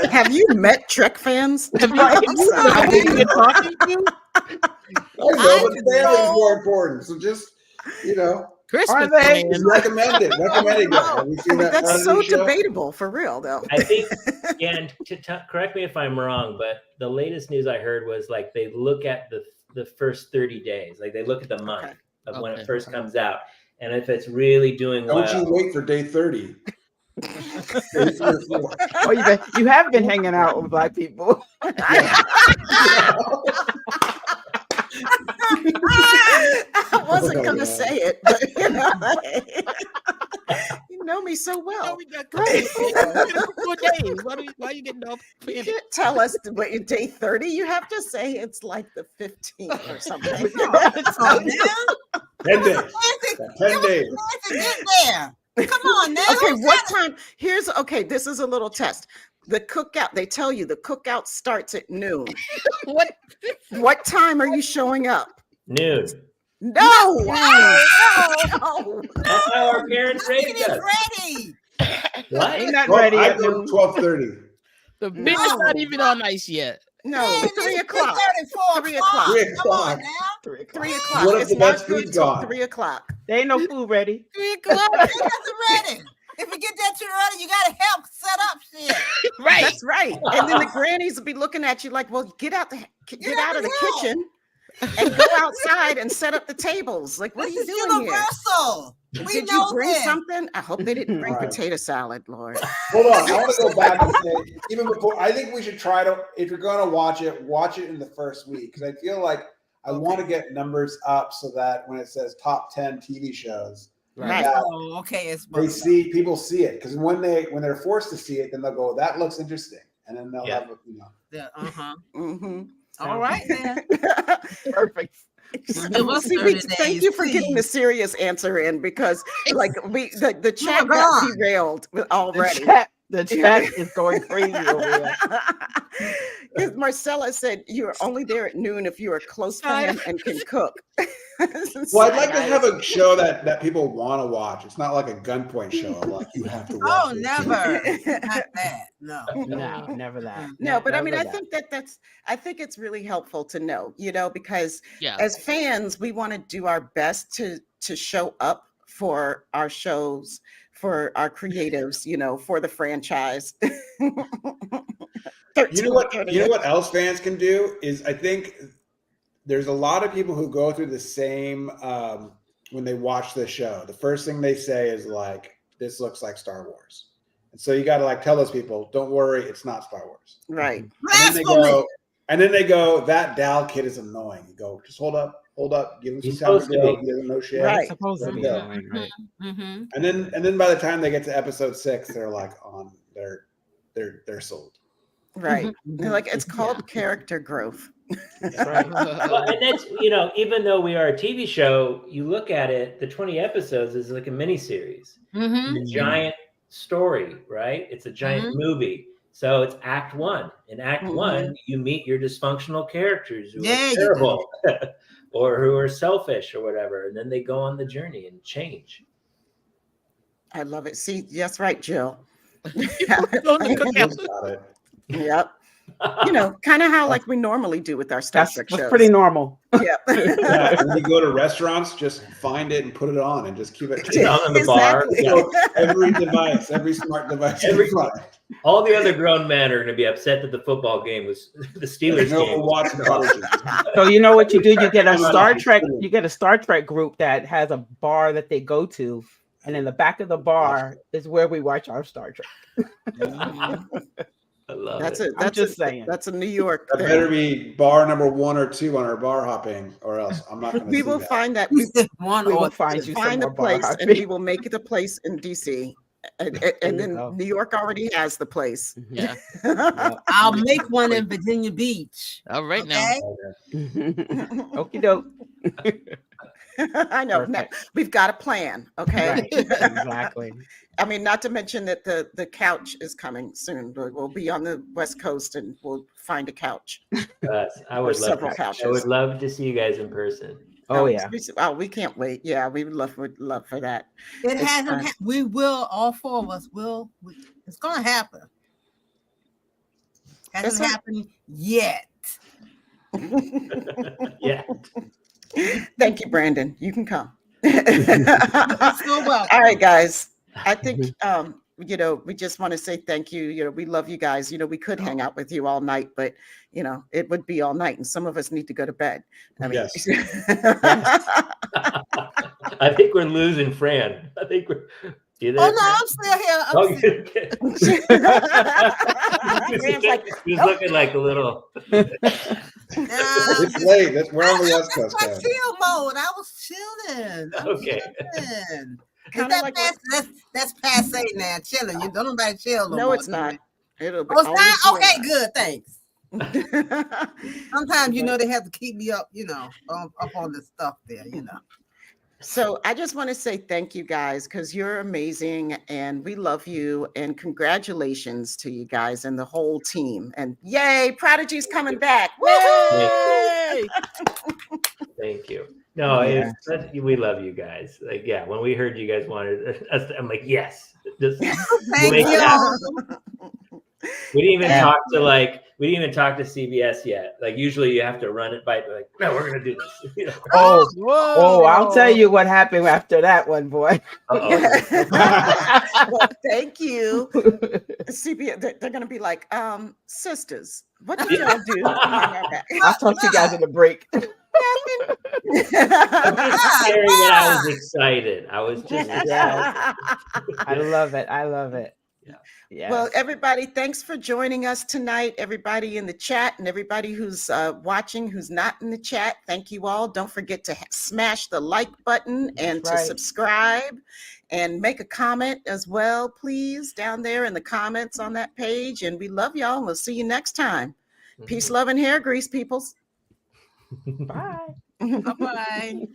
C: Have you met Trek fans?
F: I know, but family's more important. So just,
E: Christmas
D: they?
E: man.
F: Recommended. Have you seen that
C: That's so
F: Prodigy show?
C: debatable, for real, though.
G: I think, and correct me if I'm wrong, but the latest news I heard was like they look at the first 30 days, like they look at the month of when it first comes out, and if it's really doing well.
F: Don't you wait for day 30.
D: Oh, you have been hanging out with Black people.
C: I wasn't gonna say it, but you know me so well.
E: We got days. Why are you getting off?
C: You can't tell us what your day 30. You have to say it's like the 15th or something.
F: 10 days. 10 days.
I: Get there. Come on now.
C: Okay, what time? This is a little test. The cookout, they tell you the cookout starts at noon. What time are you showing up?
G: Noon.
C: No.
G: That's how our parents raised us.
I: Ready.
G: What?
D: Ain't not ready
F: I
D: at
F: go
D: noon.
F: 12:30.
E: The Binge is not even on ice yet.
C: No,
I: Man,
C: 3 o'clock.
I: 3 o'clock.
F: 3
I: Come on
F: o'clock.
I: now.
C: 3 o'clock.
F: What if
C: It's
F: the
C: not
F: best
C: good
F: food's
C: till
F: gone?
C: 3 o'clock.
D: There ain't no food ready.
E: 3 o'clock.
I: Get nothing ready. If you get that too early, you gotta help set up shit.
E: Right.
C: That's right. And then the grannies will be looking at you like, well, get out of the kitchen and go outside and set up the tables. Like, what are you
I: This is
C: doing
I: universal.
C: here?
I: We
C: Did
I: know
C: you bring
I: this.
C: something? I hope they didn't bring
F: Right.
C: potato salad, Lord.
F: Hold on. I want to go back and say, even before, I think we should try to, if you're going to watch it in the first week. Because I feel like I want to get numbers up so that when it says top 10 TV shows,
C: Right.
F: that
I: Oh, okay. It's
F: people see it. Because when they're forced to see it, then they'll go, that looks interesting. And then they'll have,
C: Mm-hmm.
I: All right, then.
D: Perfect.
I: Give us 30
C: Thank
I: days,
C: you for getting the
I: please.
C: serious answer in, because like the chat got
I: God.
C: derailed already.
D: The chat is going crazy over here.
C: Because Marcella said you're only there at noon if you are close to him and can cook.
F: Well, I'd like to have a show that people want to watch. It's not like a gunpoint show. Like you have to watch.
I: Oh,
F: it.
I: never. Not that. No.
D: No, never that.
C: No, but I mean,
D: Never
C: I
D: that.
C: think I think it's really helpful to know, because
E: Yeah.
C: as fans, we want to do our best to show up for our shows, for our creatives, for the franchise.
F: You know what else fans can do is, I think there's a lot of people who go through the same when they watch the show. The first thing they say is like, "This looks like Star Wars," and so you got to like tell those people, "Don't worry, it's not Star Wars."
C: Right.
F: And then they go, "That Dal kid is annoying." You go, "Just hold up, give him
G: He's
F: some time
G: supposed
F: to
G: to
F: grow.
G: be.
F: He doesn't know shit."
C: Right.
D: Supposed to
F: Let
D: be
F: him go.
D: annoying, right?
I: Mm-hmm.
F: And then by the time they get to episode 6, they're like on they're sold.
C: Right. They're like, it's called character growth.
D: Right.
G: Well, and that's, even though we are a TV show, you look at it, the 20 episodes is like a mini series.
I: Mm-hmm.
G: It's a giant story, right? It's a giant movie. So it's act 1. In act 1, you meet your dysfunctional characters who are terrible or who are selfish or whatever. And then they go on the journey and change.
C: I love it. See, that's right, Jill.
F: Got it.
C: Yep. Kind of how like we normally do with our Star Trek shows.
D: That's pretty normal.
C: Yep.
F: Yeah, when you go to restaurants, just find it and put it on and just keep it
G: On the bar.
C: Exactly.
F: every device, every smart device.
G: All the other grown men are going to be upset that the football game was the Steelers game.
F: Watching Prodigy.
D: So you know what you do? You get a Star Trek. You get a Star Trek group that has a bar that they go to, and in the back of the bar is where we watch our Star Trek.
G: I love
C: That's
G: it.
C: it.
D: I'm just saying.
C: That's a New York
F: That
C: thing.
F: better be bar number 1 or 2 on our bar hopping, or else I'm not going to.
C: We will find that.
I: We
C: We
I: will
D: find you
C: find the
D: some more bar
C: place, and
D: hopping.
C: we will make it a place in DC. And
D: There you
C: then
D: go.
C: New York already has the place.
E: Yeah.
I: I'll make one in Virginia Beach.
E: All right
I: Okay?
D: Okie doke.
C: I know. Now,
D: Perfect.
C: we've got a plan. Okay.
D: Right. Exactly.
C: I mean, not to mention that the couch is coming soon. We'll be on the West Coast and we'll find a couch.
G: Yes, I
C: Or
G: would
C: several
G: love.
C: couches.
G: I would love to see you guys in person.
D: Oh yeah.
C: We can't wait. Yeah, we would love for that.
I: It
C: It's
I: hasn't.
C: fun.
I: We will. All 4 of us will. It's going to happen. Hasn't
C: That's
I: happened yet.
G: Yeah.
C: Thank you, Brandon. You can come.
I: So welcome.
C: All right, guys. I think we just want to say thank you. We love you guys. We could hang out with you all night, but it would be all night, and some of us need to go to bed. I mean,
F: Yes.
G: I think we're losing Fran. I think we're. You there,
I: Oh no, I'm still here. I'm still...
G: He's looking like a little.
F: It's late. We're on the West Coast.
I: That's my chill mode. I was chilling.
G: Okay.
I: That's passe now. Chilling. You don't nobody chill.
C: No, it's not. It'll be
I: okay. Good. Thanks. Sometimes they have to keep me up. Up on the stuff there.
C: So I just want to say thank you guys, because you're amazing and we love you, and congratulations to you guys and the whole team. And yay, Prodigy's coming back. Woo!
G: Thank you. No, we love you guys. Like, yeah, when we heard you guys wanted us, I'm like, yes. Just
I: thank you.
G: We didn't even talk to CBS yet. Like, usually you have to run it by, like, no, we're gonna do this.
D: Oh, I'll tell you what happened after that one, boy.
C: Well, thank you. CBS, they're gonna be like, sisters, what did y'all do?
D: I'll talk to you guys in the break.
G: I'm just sharing that I was excited. I was just
D: I love it. I love it.
C: Yeah. Well, everybody, thanks for joining us tonight. Everybody in the chat and everybody who's watching, who's not in the chat, thank you all. Don't forget to smash the like button and to subscribe and make a comment as well, please, down there in the comments on that page. And we love y'all. We'll see you next time. Peace, love, and hair grease, peoples.
D: Bye.
I: Bye-bye.